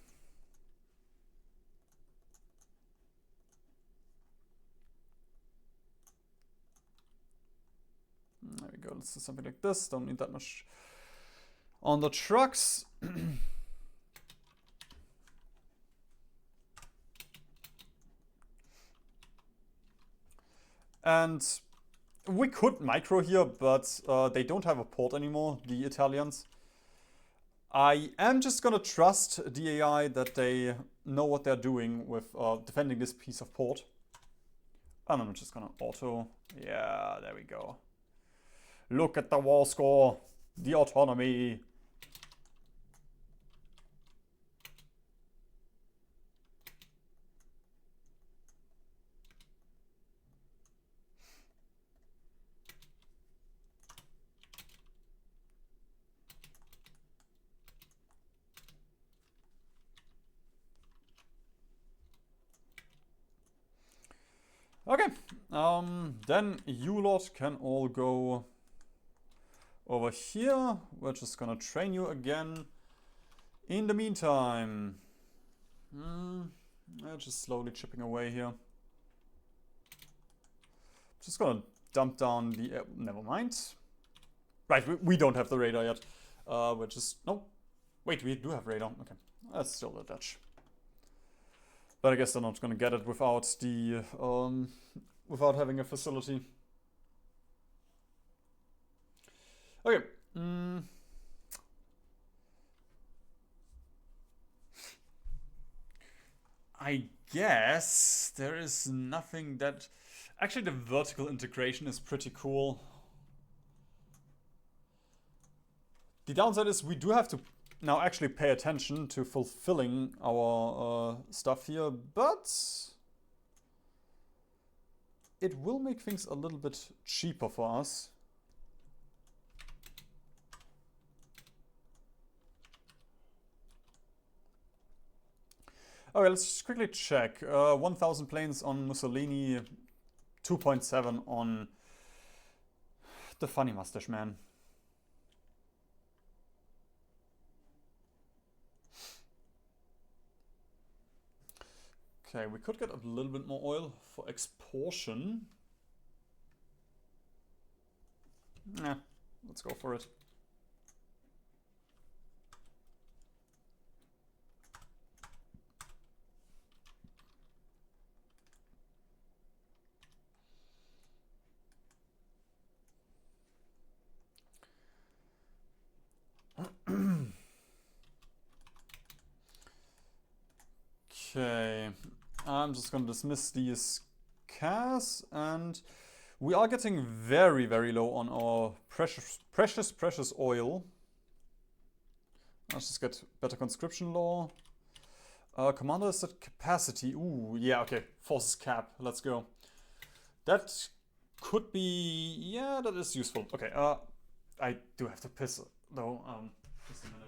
There we go, let's do something like this. Don't need that much on the trucks. And we could micro here, but they don't have a port anymore, the Italians. I am just gonna trust the AI that they know what they're doing with defending this piece of port. And I'm just gonna auto. Yeah, there we go. Look at the war score. The autonomy. Okay, then you lot can all go over here. We're just gonna train you again. In the meantime, just slowly chipping away here. Just gonna dump down the, never mind. Right, we don't have the radar yet. We're just, no. Wait, we do have radar, okay. That's still a Dutch. But I guess they're not gonna get it without the, without having a facility. Okay. I guess there is nothing that... Actually, the vertical integration is pretty cool. The downside is we do have to now actually pay attention to fulfilling our stuff here, but it will make things a little bit cheaper for us. Okay, let's just quickly check. 1,000 planes on Mussolini, 2.7 on the funny mustache man. Okay, we could get a little bit more oil for exportation. Nah, let's go for it. Okay, I'm just gonna dismiss these cars, and we are getting very, very low on our precious oil. Let's just get better conscription law. Commander is at capacity. Ooh, yeah, okay. Forces cap. Let's go. That could be... Yeah, that is useful. Okay, I do have to piss, though. Just a minute.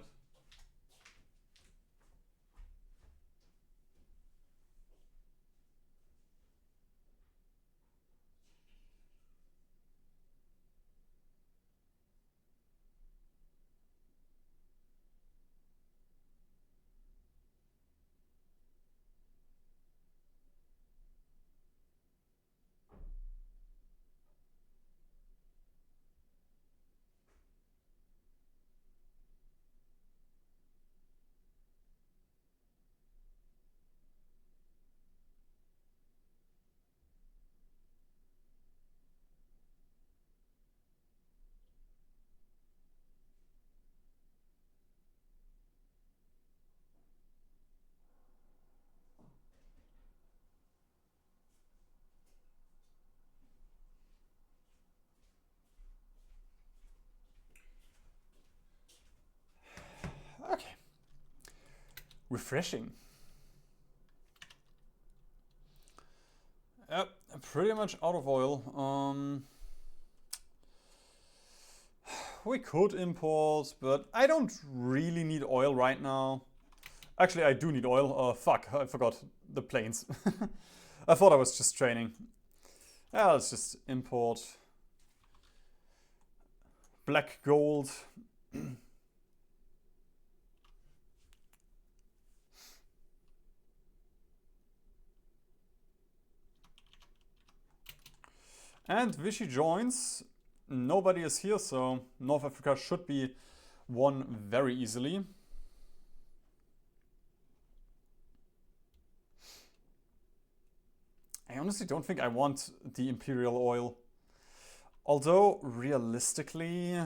Okay. Refreshing. Yep, pretty much out of oil. We could import, but I don't really need oil right now. Actually, I do need oil. Fuck, I forgot the planes. I thought I was just training. Yeah, let's just import black gold. And Vichy joins. Nobody is here, so North Africa should be won very easily. I honestly don't think I want the Imperial oil. Although, realistically...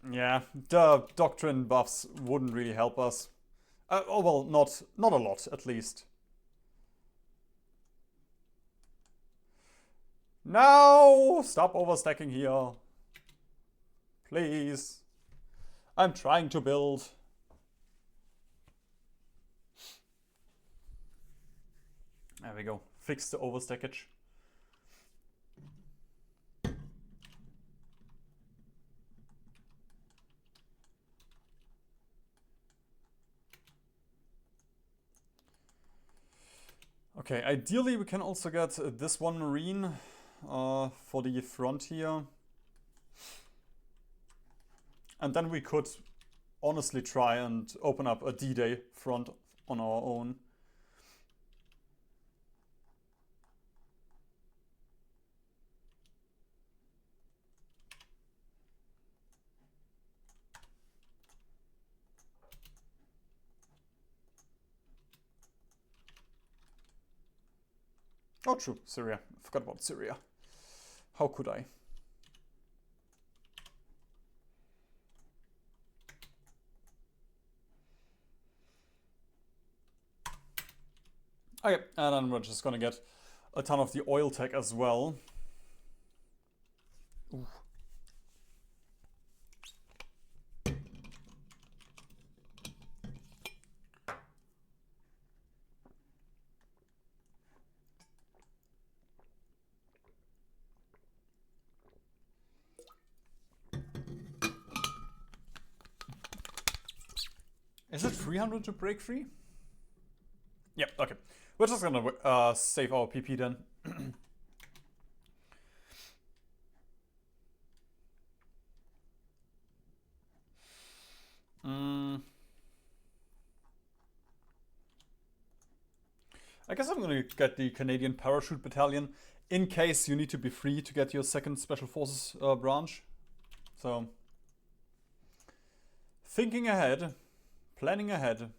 Yeah, the doctrine buffs wouldn't really help us. Oh well, not a lot, at least. No! Stop overstacking here. Please. I'm trying to build. There we go. Fix the overstackage. Okay, ideally we can also get this one marine for the front here. And then we could honestly try and open up a D-Day front on our own. Oh, true, Syria. I forgot about Syria. How could I? Okay, and then we're just gonna get a ton of the oil tech as well. Ooh. Is it 300 to break free? Yep, okay. We're just gonna save our PP then. I guess I'm gonna get the Canadian Parachute Battalion in case you need to be free to get your second Special Forces branch. So, thinking ahead, planning ahead.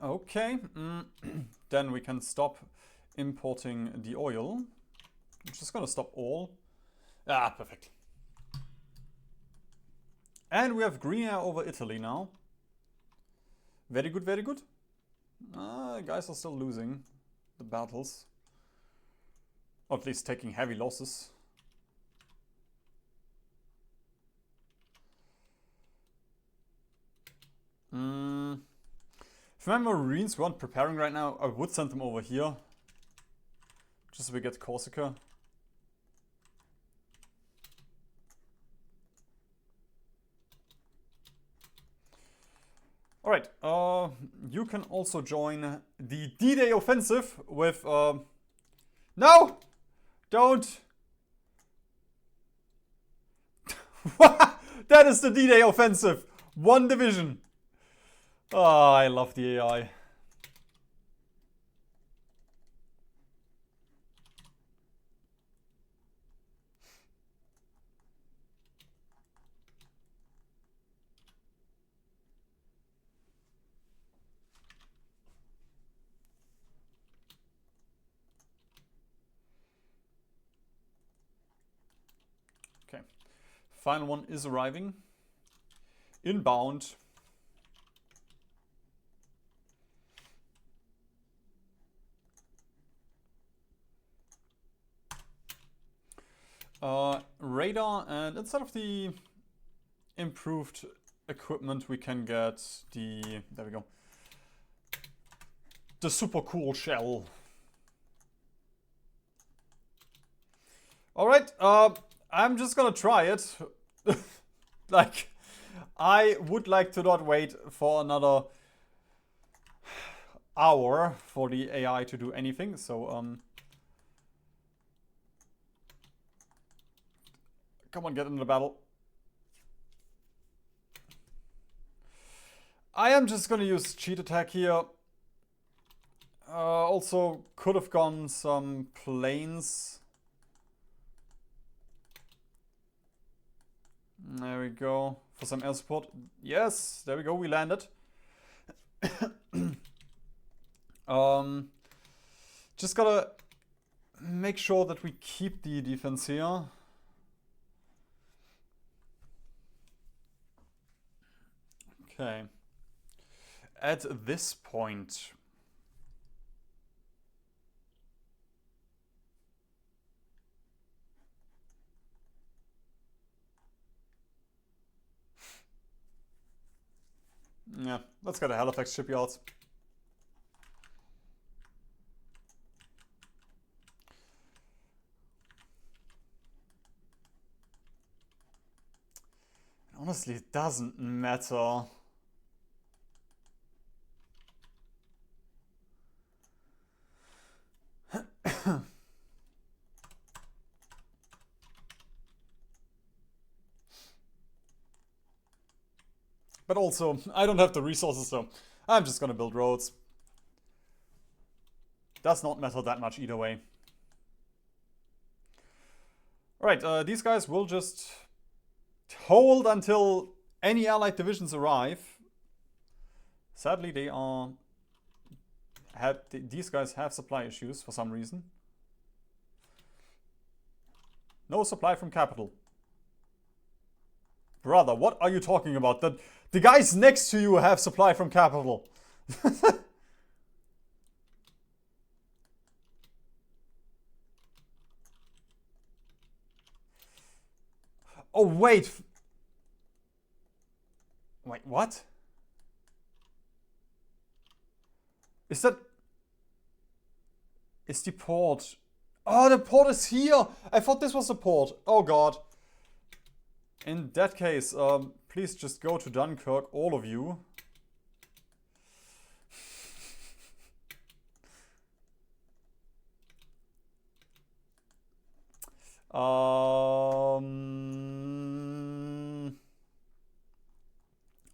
Okay, then we can stop importing the oil. I'm just gonna stop all. Ah, perfect. And we have green air over Italy now. Very good, very good. Guys are still losing the battles. Or at least taking heavy losses. If my Marines weren't preparing right now, I would send them over here. Just so we get Corsica. Alright, you can also join the D-Day offensive with... No! Don't! That is the D-Day offensive! One division! Oh, I love the AI. Okay, final one is arriving. Inbound. Radar, and instead of the improved equipment, we can get the, there we go, the super cool shell. Alright, I'm just gonna try it. Like, I would like to not wait for another hour for the AI to do anything, so come on, get into the battle. I am just gonna use cheat attack here. Also could have gone some planes. There we go. For some air support. Yes, there we go, we landed. Just gotta make sure that we keep the defense here. Okay. At this point, yeah, let's go to Halifax shipyards. Honestly, it doesn't matter. But also, I don't have the resources, so I'm just gonna build roads. Does not matter that much either way. Alright, these guys will just hold until any allied divisions arrive. Sadly, these guys have supply issues for some reason. No supply from capital. Brother, what are you talking about? The guys next to you have supply from capital. Oh, wait. Wait, what? Is that... Is the port... Oh, the port is here! I thought this was the port. Oh, God. In that case, please just go to Dunkirk, all of you.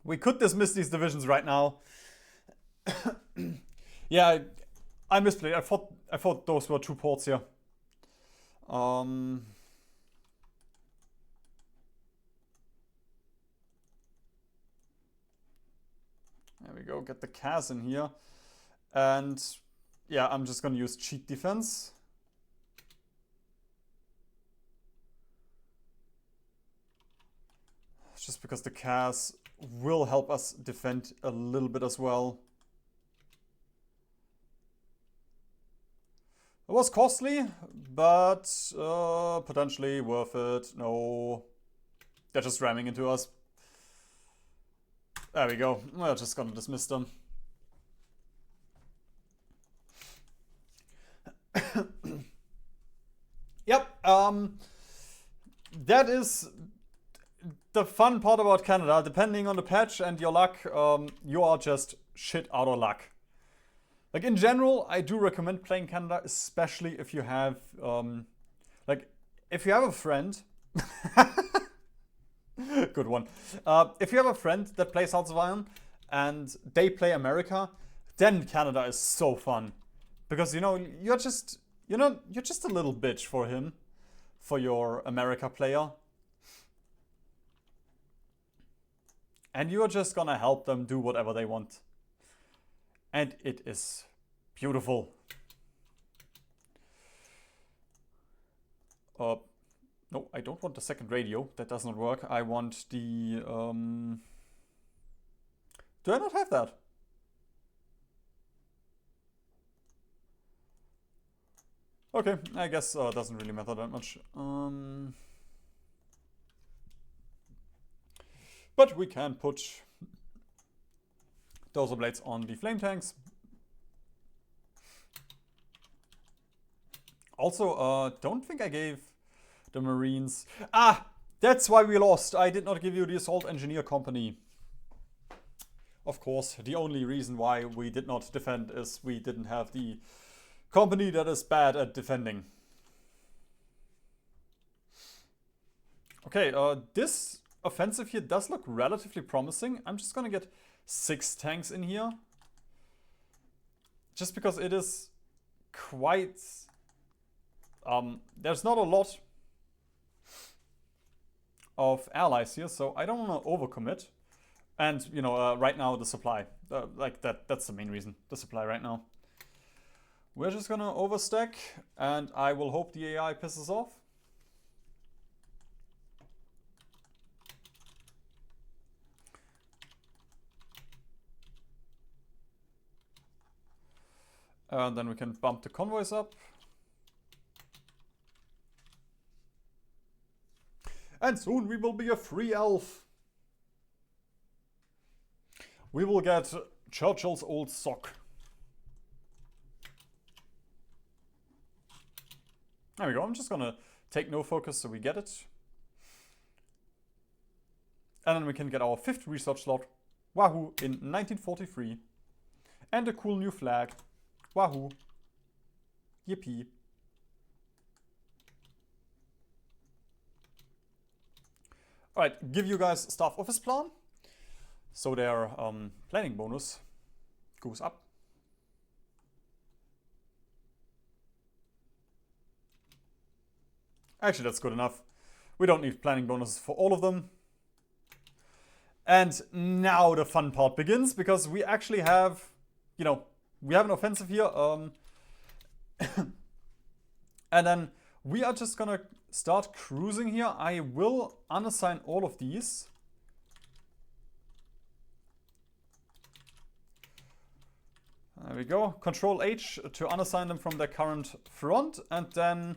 We could dismiss these divisions right now. Yeah, I misplayed. I thought those were two ports here. There we go. Get the Cas in here, and yeah, I'm just gonna use cheat defense. Just because the Cas will help us defend a little bit as well. It was costly, but potentially worth it. No, they're just ramming into us. There we go. We're just gonna dismiss them. Yep, that is the fun part about Canada. Depending on the patch and your luck, you are just shit out of luck. Like, in general, I do recommend playing Canada, especially if you have, if you have a friend. Good one. If you have a friend that plays Hearts of Iron and they play America, then Canada is so fun. Because, you know, you're just a little bitch for him, for your America player. And you're just gonna help them do whatever they want. And it is beautiful. No, I don't want the second radio. That does not work. I want the... Do I not have that? Okay, I guess it doesn't really matter that much. But we can put dozer blades on the flame tanks. Also, don't think I gave the Marines... Ah! That's why we lost. I did not give you the Assault Engineer Company. Of course, the only reason why we did not defend is we didn't have the company that is bad at defending. Okay, this offensive here does look relatively promising. I'm just gonna get 6 tanks in here. Just because it is quite... there's not a lot of allies here, so I don't want to overcommit. And, you know, right now the supply. That's the main reason. The supply right now. We're just gonna overstack, and I will hope the AI pisses off. And then we can bump the convoys up. And soon we will be a free elf. We will get Churchill's old sock. There we go. I'm just gonna take no focus so we get it. And then we can get our 5th research slot. Wahoo! In 1943. And a cool new flag. Wahoo! Yippee. Alright, give you guys staff office plan. So their planning bonus goes up. Actually, that's good enough. We don't need planning bonuses for all of them. And now the fun part begins, because we actually have, you know, we have an offensive here. And then we are just gonna start cruising here. I will unassign all of these. There we go. Control H to unassign them from their current front. And then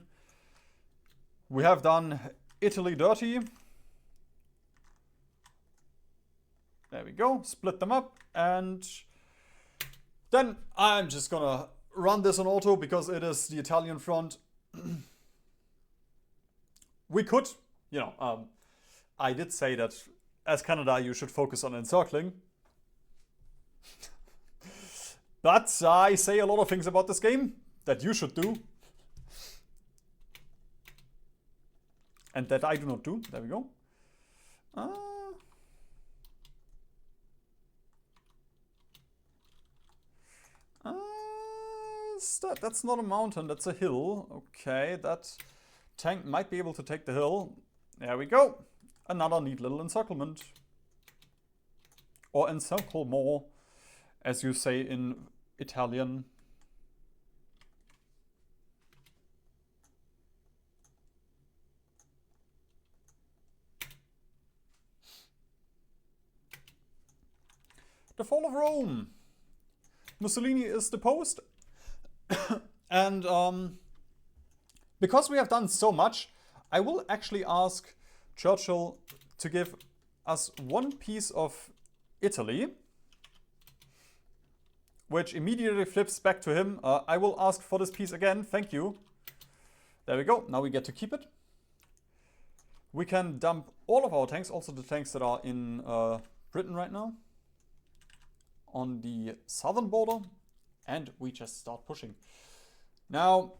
we have done Italy dirty. There we go. Split them up. And then I'm just gonna run this on auto because it is the Italian front. We could, you know, I did say that as Canada you should focus on encircling. But I say a lot of things about this game that you should do. And that I do not do. There we go. That's not a mountain, that's a hill. Okay, that tank might be able to take the hill. There we go. Another neat little encirclement. Or encircle more, as you say in Italian. The fall of Rome. Mussolini is deposed. And because we have done so much, I will actually ask Churchill to give us one piece of Italy, which immediately flips back to him. I will ask for this piece again. Thank you. There we go. Now we get to keep it. We can dump all of our tanks, also the tanks that are in Britain right now, on the southern border, and we just start pushing. Now,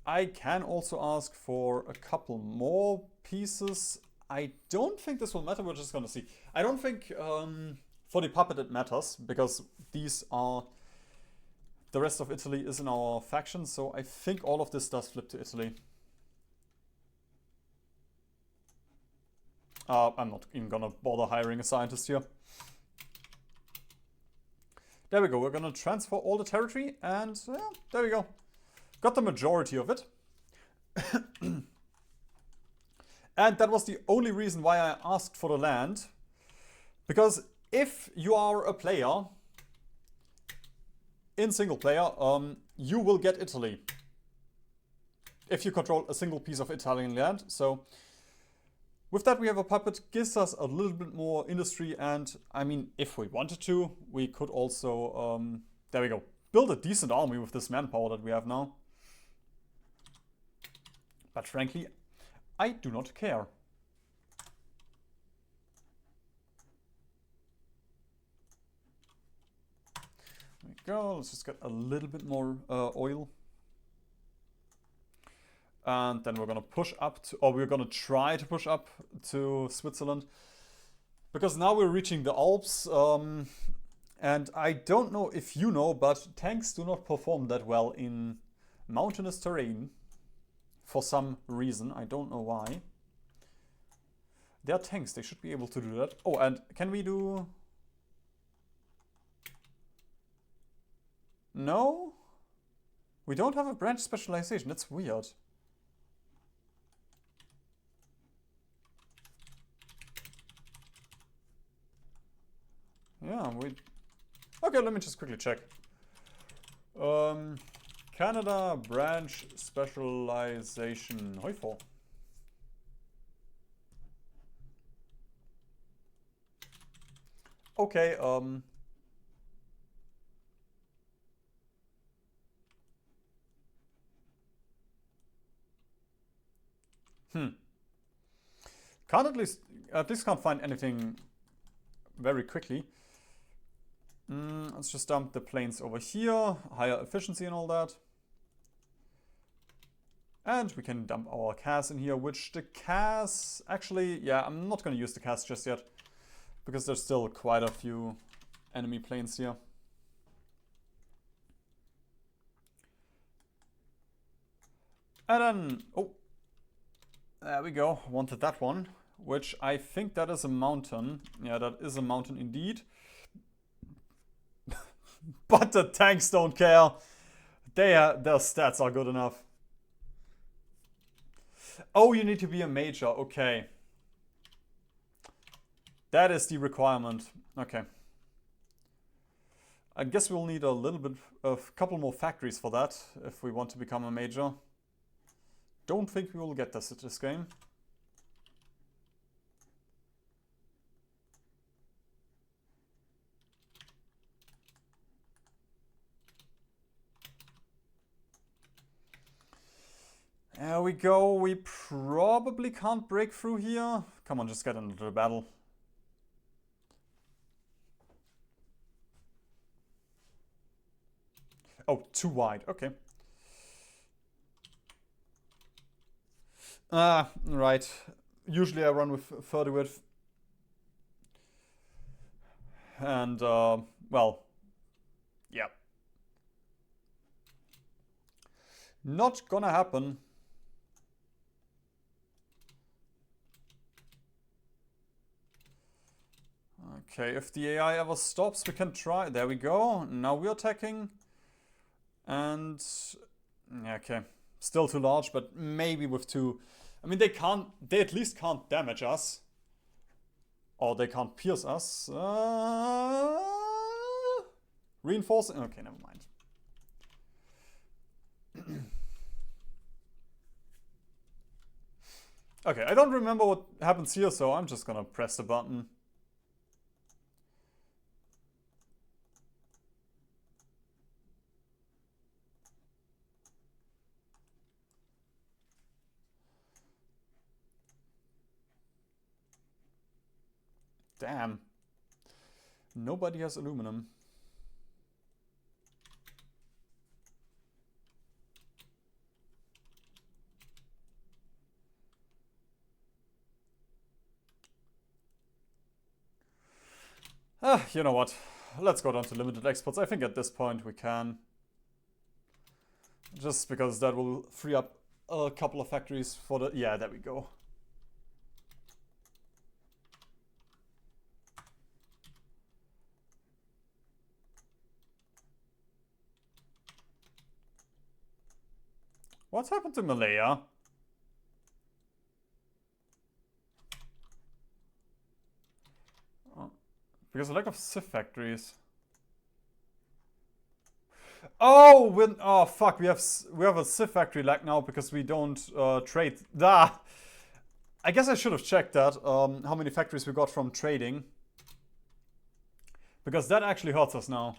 I can also ask for a couple more pieces. I don't think this will matter. We're just gonna see. I don't think for the puppet it matters, because these are, the rest of Italy is in our faction, so I think all of this does flip to Italy. I'm not even gonna bother hiring a scientist here. There we go. We're gonna transfer all the territory, and yeah, there we go. Got the majority of it. And that was the only reason why I asked for the land. Because if you are a player in single player, you will get Italy if you control a single piece of Italian land. So with that, we have a puppet, gives us a little bit more industry, and I mean, if we wanted to, we could also, there we go, build a decent army with this manpower that we have now. But frankly, I do not care. There we go, let's just get a little bit more oil. And then we're gonna push up to, or we're gonna try to push up to Switzerland. Because now we're reaching the Alps. And I don't know if you know, but tanks do not perform that well in mountainous terrain. For some reason, I don't know why. They are tanks, they should be able to do that. Oh, and can we do... No? We don't have a branch specialization. That's weird. Yeah, we... Okay, let me just quickly check. Canada branch specialization. Hoi Okay, Can't at least can't find anything very quickly. Let's just dump the planes over here, higher efficiency and all that. And we can dump our CAS in here, which the CAS, actually, yeah, I'm not going to use the CAS just yet, because there's still quite a few enemy planes here. And then, oh, there we go, wanted that one, which I think that is a mountain. Yeah, that is a mountain indeed. But the tanks don't care. Their stats are good enough. Oh, you need to be a major. Okay. That is the requirement. Okay. I guess we'll need a little bit of a couple more factories for that if we want to become a major. Don't think we will get this at this game. There we go. We probably can't break through here. Come on, just get into the battle. Oh, too wide. Okay. Right. Usually I run with 30 width. And, well, yeah. Not gonna happen. Okay, if the AI ever stops, we can try. There we go. Now we're attacking. And, yeah, okay. Still too large, but maybe with two. I mean, they at least can't damage us. Or they can't pierce us. Reinforcing? Okay, never mind. Okay, I don't remember what happens here, so I'm just gonna press the button. Damn. Nobody has aluminum. You know what? Let's go down to limited exports. I think at this point we can. Just because that will free up a couple of factories for the... Yeah, there we go. What's happened to Malaya? Because of lack of Civ factories. Oh, oh fuck! We have a Civ factory lag now because we don't trade. Ah, I guess I should have checked that. How many factories we got from trading? Because that actually hurts us now.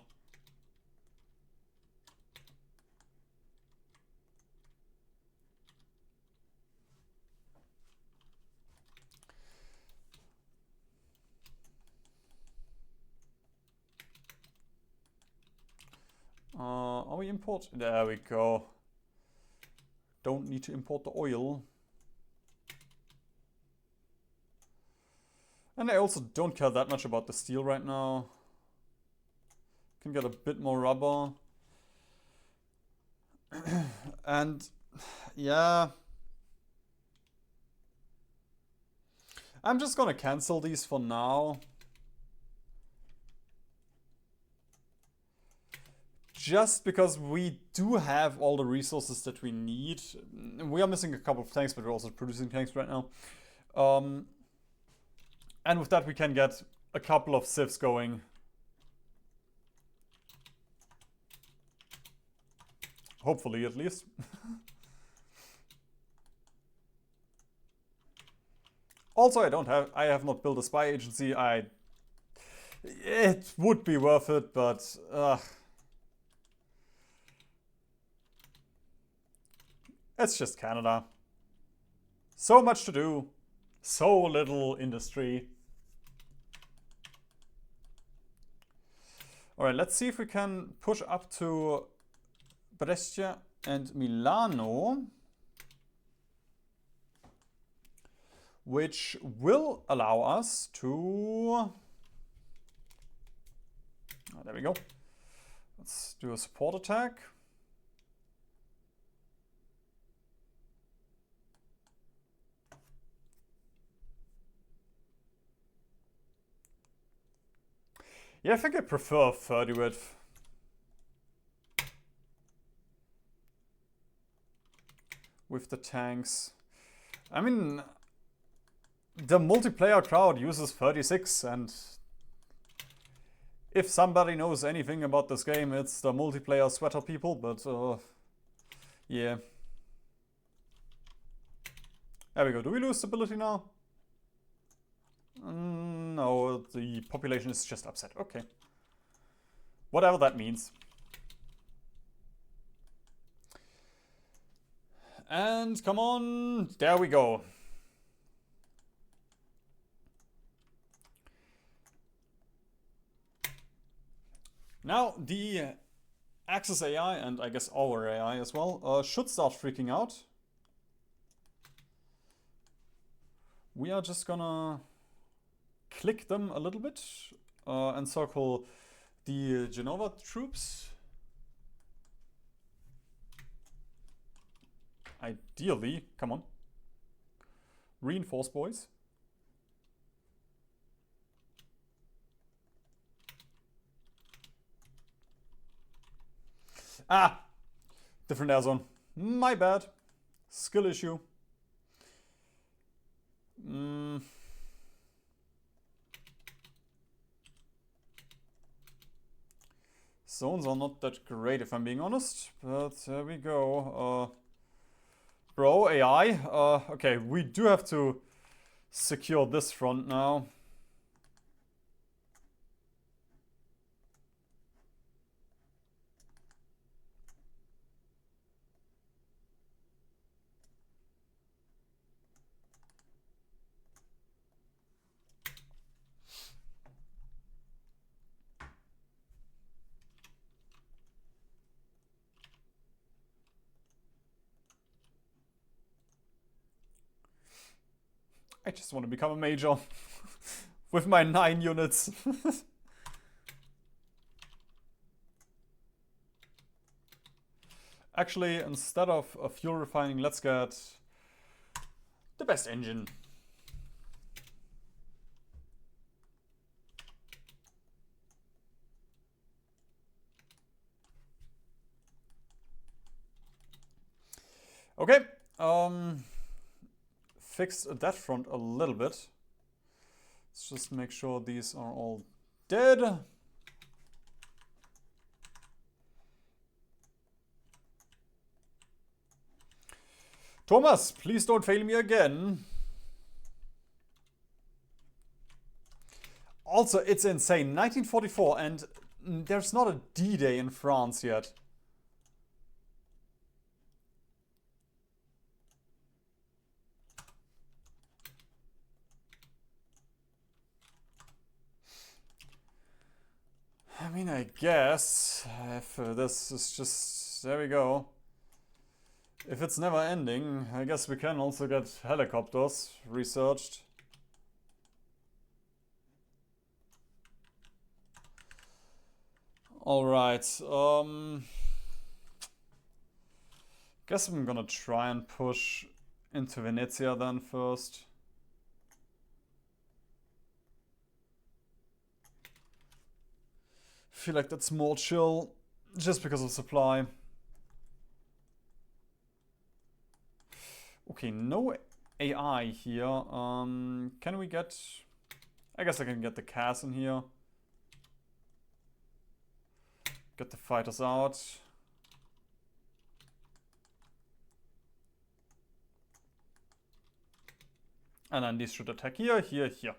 Are we import? There we go. Don't need to import the oil. And I also don't care that much about the steel right now. Can get a bit more rubber. And yeah. I'm just gonna cancel these for now. just because we do have all the resources that we need. We are missing a couple of tanks, but we're also producing tanks right now. And with that, we can get a couple of civs going. Hopefully, at least. Also, I have not built a spy agency. It would be worth it, but it's just Canada. So much to do, so little industry. All right, let's see if we can push up to Brescia and Milano, which will allow us to... Oh, there we go. Let's do a support attack. Yeah, I think I prefer 30 width. With the tanks. I mean, the multiplayer crowd uses 36, and if somebody knows anything about this game, it's the multiplayer sweater people, but yeah. There we go. Do we lose stability now? No, the population is just upset. Okay. Whatever that means. And come on, there we go. Now the Axis AI, and I guess our AI as well, should start freaking out. We are just gonna click them a little bit, encircle the Genova troops. Ideally, come on. Reinforce, boys. Ah! Different air zone. My bad. Skill issue. Zones are not that great, if I'm being honest. But there we go. Bro, AI. Okay, we do have to secure this front now. I just want to become a major with my 9 units. Actually, instead of a fuel refining, let's get the best engine. Okay. Fixed that front a little bit. Let's just make sure these are all dead. Thomas, please don't fail me again. Also, it's insane. 1944, and there's not a D-Day in France yet. I mean, I guess if this is just... There we go. If it's never ending, I guess we can also get helicopters researched. Alright, guess I'm gonna try and push into Venezia then first. Feel like that's more chill. just because of supply. Okay, no AI here. Can we get... I guess I can get the Cas in here. Get the fighters out. And then these should attack here, here, here.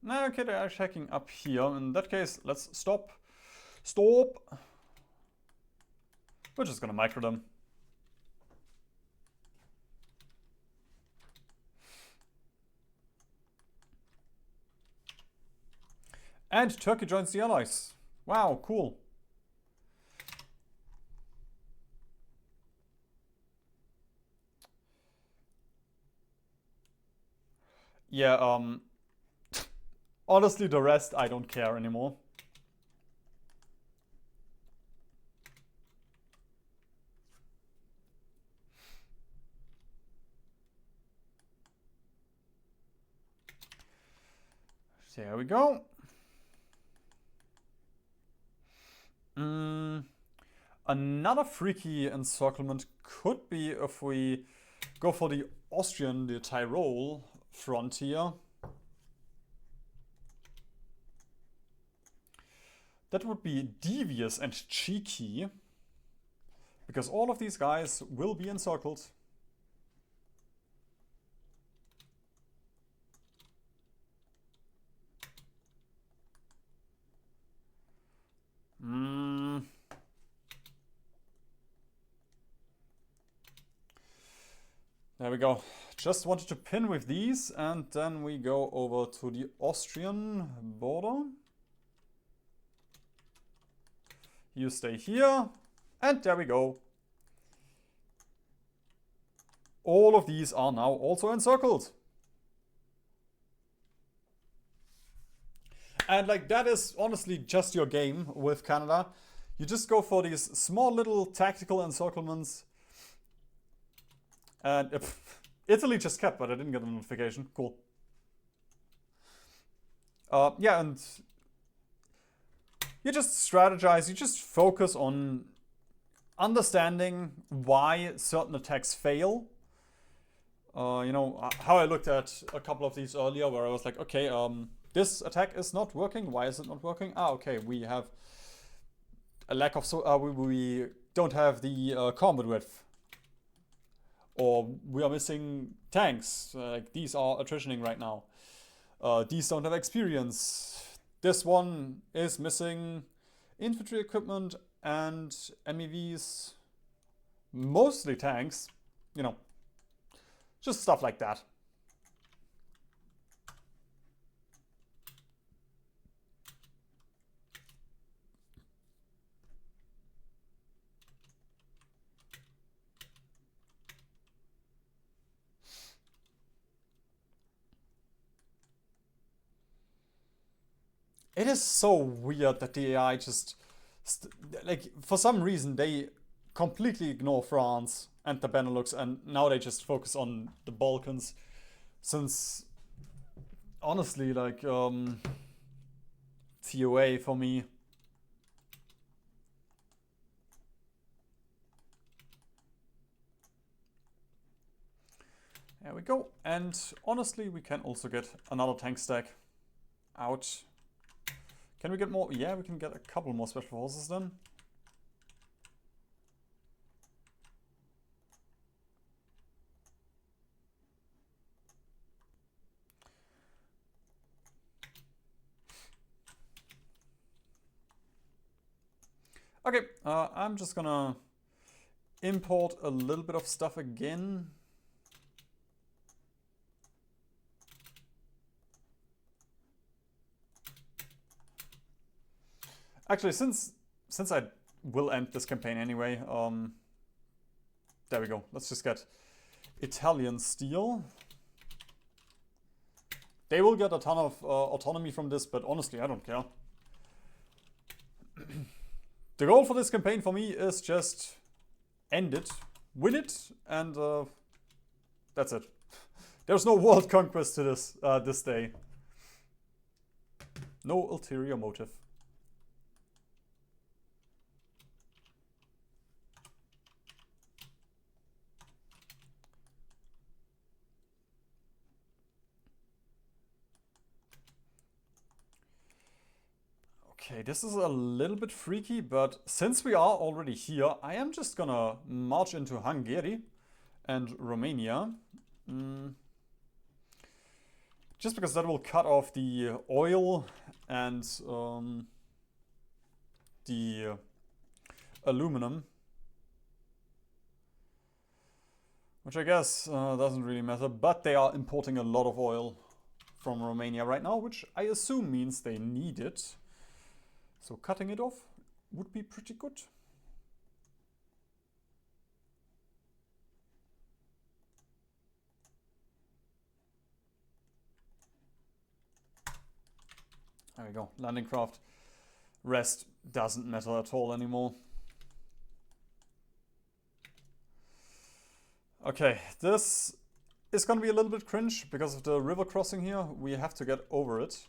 No, okay, they're attacking up here. In that case, let's stop. Stop! We're just gonna micro them. And Turkey joins the Allies. Wow, cool. Yeah, honestly, the rest, I don't care anymore. There we go. Another freaky encirclement could be if we go for the Austrian, the Tyrol frontier. That would be devious and cheeky, because all of these guys will be encircled. There we go. Just wanted to pin with these, and then we go over to the Austrian border. You stay here, and there we go. All of these are now also encircled. And like, that is honestly just your game with Canada. You just go for these small little tactical encirclements. And Italy just kept, but I didn't get a notification. Cool. Yeah, and you just strategize, you just focus on understanding why certain attacks fail. You know, how I looked at a couple of these earlier where I was like, okay, this attack is not working. Why is it not working? Okay, we have a lack of... we don't have the combat width. Or we are missing tanks. Like, these are attritioning right now. These don't have experience. This one is missing infantry equipment and MEVs. Mostly tanks. You know, just stuff like that. It is so weird that the AI just, like, for some reason they completely ignore France and the Benelux, and now they just focus on the Balkans. Since, honestly, like, TOA for me. There we go. And honestly, we can also get another tank stack out. Can we get more? Yeah, we can get a couple more special forces then. Okay, I'm just gonna import a little bit of stuff again. Actually, since I will end this campaign anyway, there we go. Let's just get Italian steel. They will get a ton of autonomy from this, but honestly, I don't care. The goal for this campaign for me is just end it, win it, and that's it. There's no world conquest to this this day. No ulterior motive. Okay, this is a little bit freaky, but since we are already here, I am just gonna march into Hungary and Romania. Just because that will cut off the oil and the aluminum. Which I guess doesn't really matter, but they are importing a lot of oil from Romania right now, which I assume means they need it. So cutting it off would be pretty good. There we go, landing craft. Rest doesn't matter at all anymore. Okay, this is gonna be a little bit cringe because of the river crossing here. We have to get over it.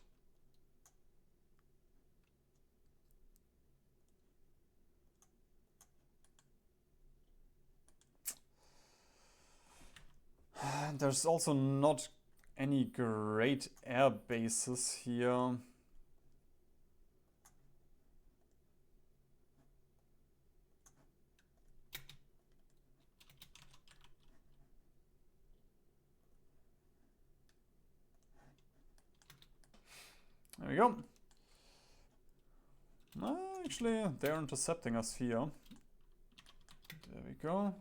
There's also not any great air bases here. There we go. Actually, they're intercepting us here. There we go.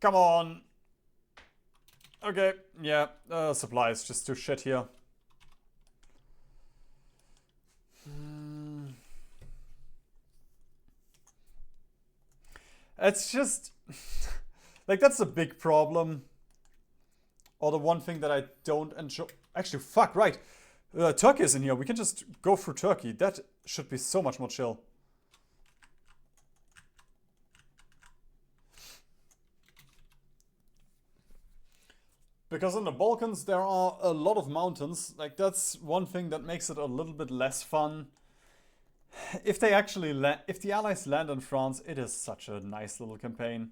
Come on! Okay, yeah, supply is just too shit here. It's just... like, that's a big problem. Or the one thing that I don't enjoy... Actually, fuck, right. Turkey is in here. We can just go through Turkey. That should be so much more chill. Because in the Balkans there are a lot of mountains. Like, that's one thing that makes it a little bit less fun. If they actually if the Allies land in France, it is such a nice little campaign.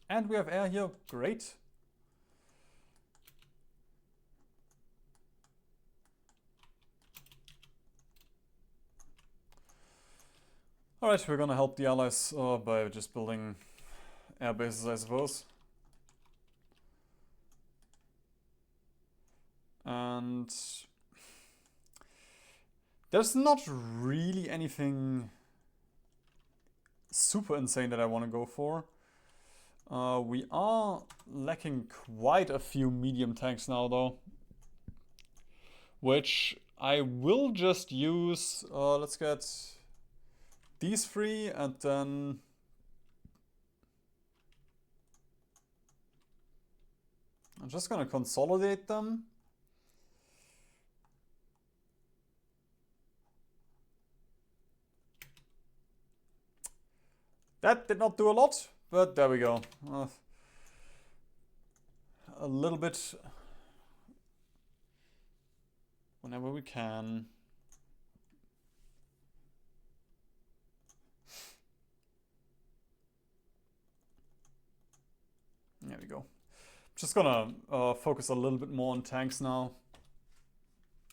And we have air here. Great. Alright, we're gonna help the Allies by just building air bases, I suppose. And there's not really anything super insane that I want to go for. We are lacking quite a few medium tanks now, though. Which I will just use. Let's get these three and then... I'm just gonna consolidate them. That did not do a lot, but there we go. A little bit whenever we can. There we go. Just gonna focus a little bit more on tanks now.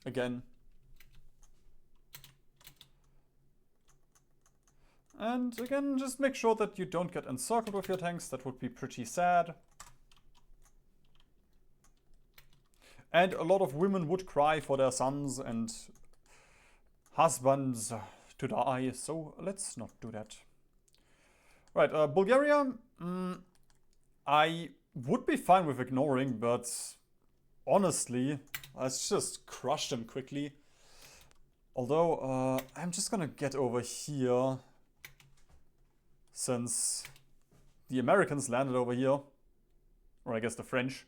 Again. And again, just make sure that you don't get encircled with your tanks. That would be pretty sad. And a lot of women would cry for their sons and husbands to die, so let's not do that. Right, Bulgaria, I would be fine with ignoring, but honestly, let's just crush them quickly. Although, I'm just gonna get over here, since the Americans landed over here, or I guess the French.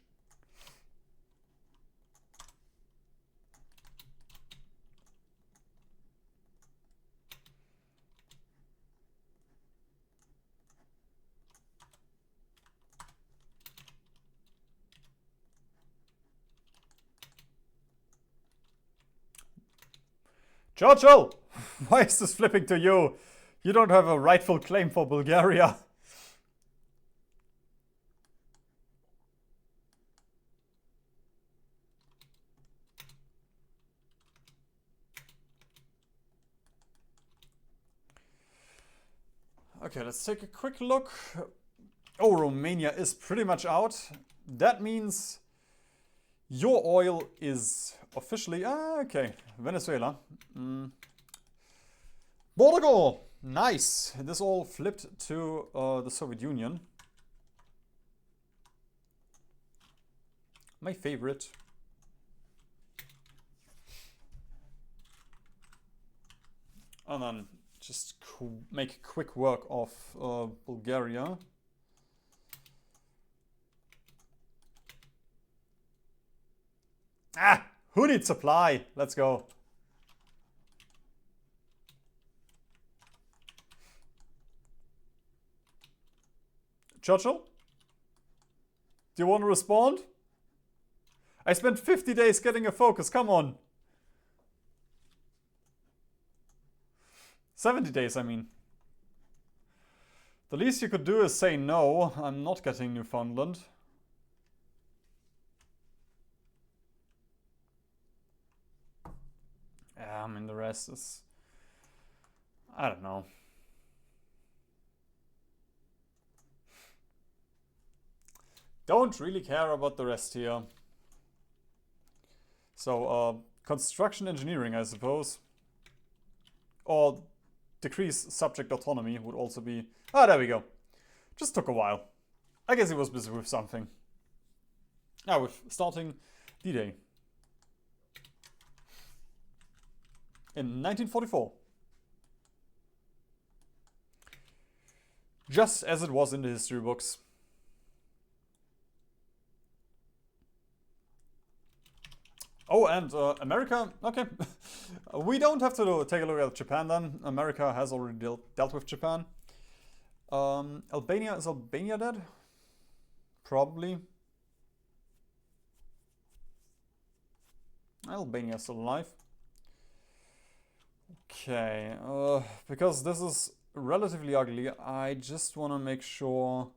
Churchill! Why is this flipping to you? You don't have a rightful claim for Bulgaria. Okay, let's take a quick look. Oh, Romania is pretty much out. That means your oil is officially... okay, Venezuela. Portugal! Nice! This all flipped to the Soviet Union. My favorite. And then just make quick work of Bulgaria. Ah! Who needs supply? Let's go. Churchill? Do you want to respond? I spent 50 days getting a focus, come on. 70 days, I mean. The least you could do is say no, I'm not getting Newfoundland. Yeah, I mean the rest is... I don't know. Don't really care about the rest here. So, construction engineering, I suppose. Or decrease subject autonomy would also be... Ah, there we go. Just took a while. I guess he was busy with something. Ah, with starting D-Day. In 1944. Just as it was in the history books. Oh, and America, okay. We don't have to take a look at Japan then. America has already dealt with Japan. Albania, is Albania dead? Probably. Albania is still alive. Okay, because this is relatively ugly, I just want to make sure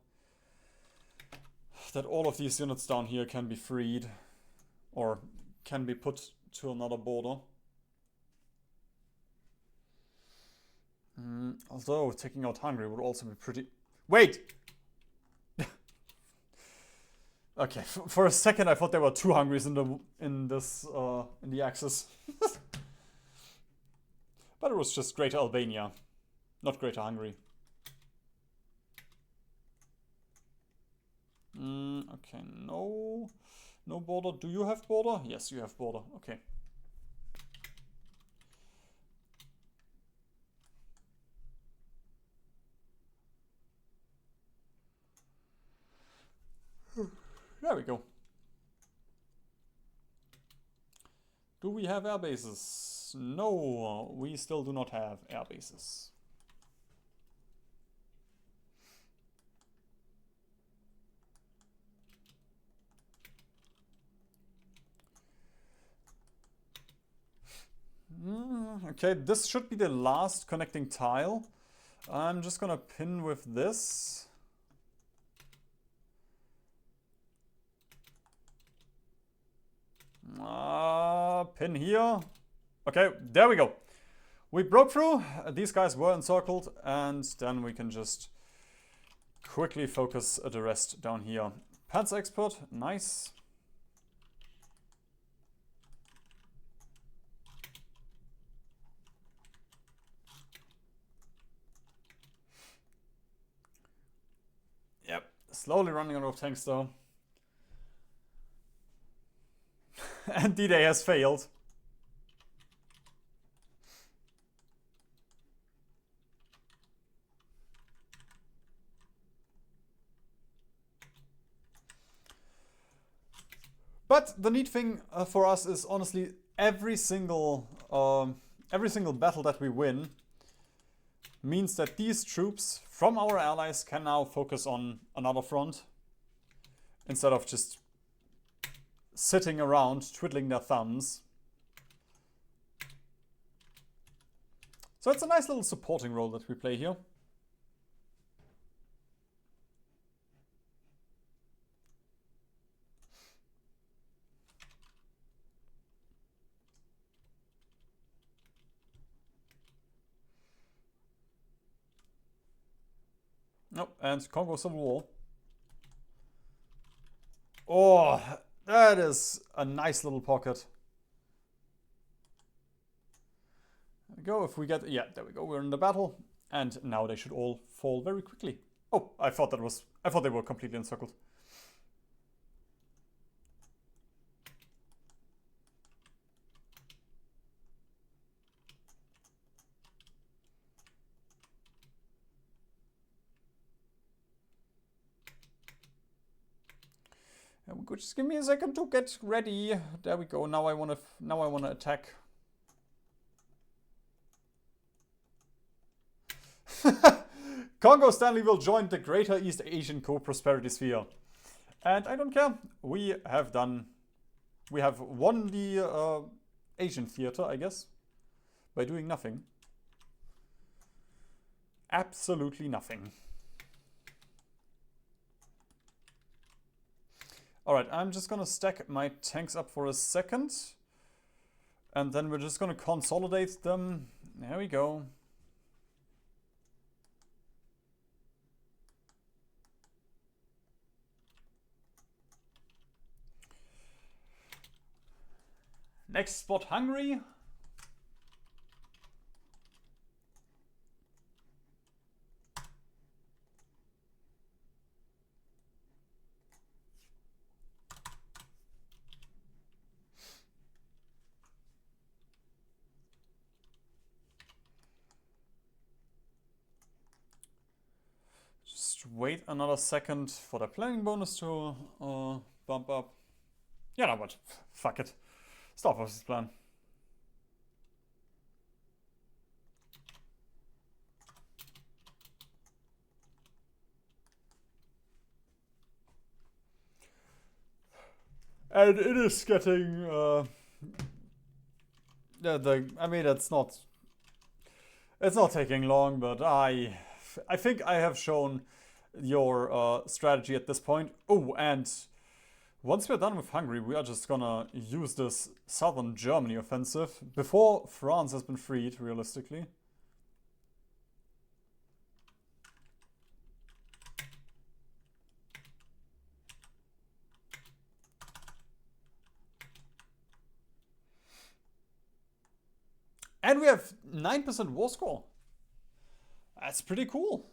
that all of these units down here can be freed. Or can be put to another border. Although taking out Hungary would also be pretty... Wait! Okay, for a second I thought there were two Hungaries in the Axis. But it was just Greater Albania, not Greater Hungary. Okay, no. No border. Do you have border? Yes, you have border. Okay. There we go. Do we have air bases? No, we still do not have air bases. Okay, this should be the last connecting tile. I'm just gonna pin with this. Pin here. Okay, there we go. We broke through. These guys were encircled, and then we can just quickly focus the rest down here. Panzer expert, nice. Yep, slowly running out of tanks though. And D-Day has failed. But the neat thing for us is honestly every single battle that we win means that these troops from our allies can now focus on another front instead of just sitting around twiddling their thumbs. So it's a nice little supporting role that we play here. Oh, and Congo Civil War. Oh, that is a nice little pocket. There we go. If we get... Yeah, there we go. We're in the battle. And now they should all fall very quickly. Oh, I thought they were completely encircled. Just give me a second to get ready. There we go. Now I wanna attack. Congo Stanley will join the Greater East Asian Co-Prosperity Sphere. And I don't care. We have won the Asian theater, I guess, by doing nothing. Absolutely nothing. Alright, I'm just gonna stack my tanks up for a second. And then we're just gonna consolidate them. There we go. Next spot, Hungary. Just wait another second for the planning bonus to bump up. Yeah, no, but fuck it. Stop with this plan. And it is getting I mean, it's not taking long, but I think I have shown your strategy at this point. Oh, and once we're done with Hungary, we are just gonna use this southern Germany offensive before France has been freed, realistically. And we have 9% war score. That's pretty cool.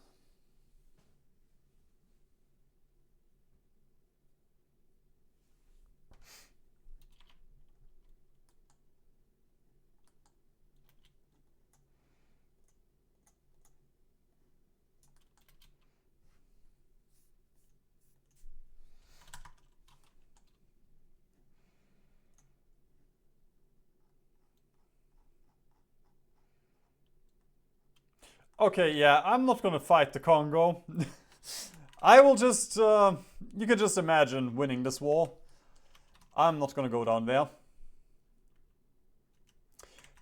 Okay, yeah, I'm not gonna fight the Congo. I will just, you can just imagine winning this war. I'm not gonna go down there.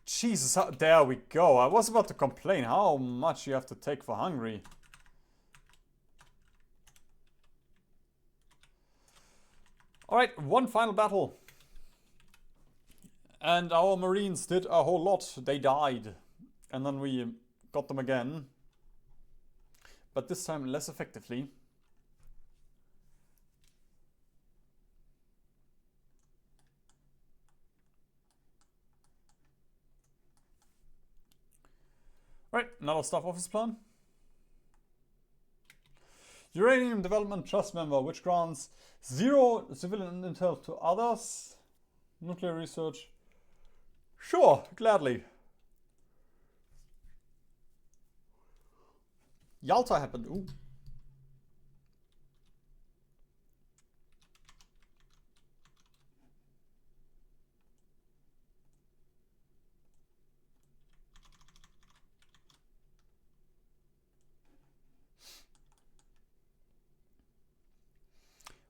Jesus, there we go. I was about to complain how much you have to take for Hungary. Alright, one final battle. And our Marines did a whole lot. They died. And then we got them again. But this time less effectively. Right, another staff office plan. Uranium Development Trust member, which grants 0 civilian intel to others. Nuclear research. Sure, gladly. Yalta happened. Ooh.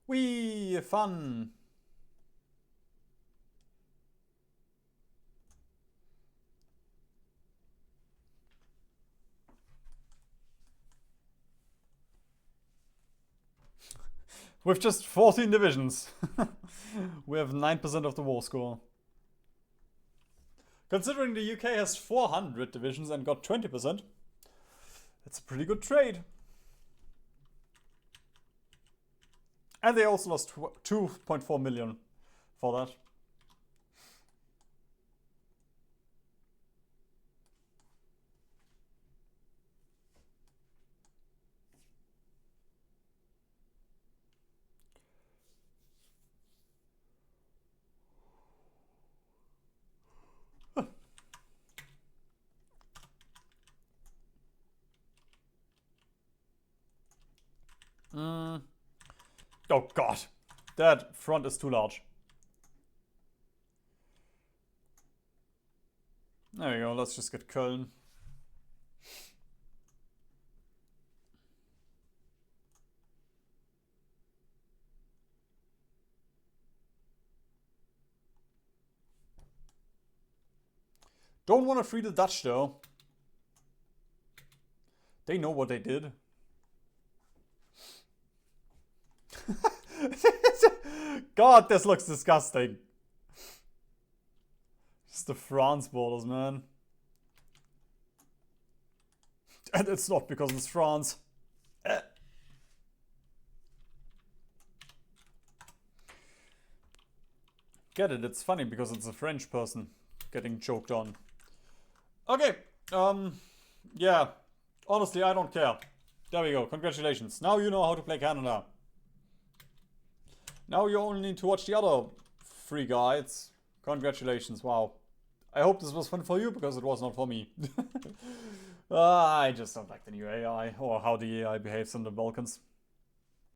Wee, fun. With just 14 divisions. We have 9% of the war score. Considering the UK has 400 divisions and got 20%, it's a pretty good trade. And they also lost 2.4 million for that. Oh god, that front is too large. There we go, let's just get Köln. Don't want to free the Dutch though. They know what they did. God, this looks disgusting. Just the France borders, man. And it's not because it's France. Get it, it's funny because it's a French person getting choked on. Okay, yeah. Honestly, I don't care. There we go, congratulations. Now you know how to play Canada. Now you only need to watch the other 3 guides. Congratulations, wow. I hope this was fun for you, because it was not for me. I just don't like the new AI, or how the AI behaves in the Balkans.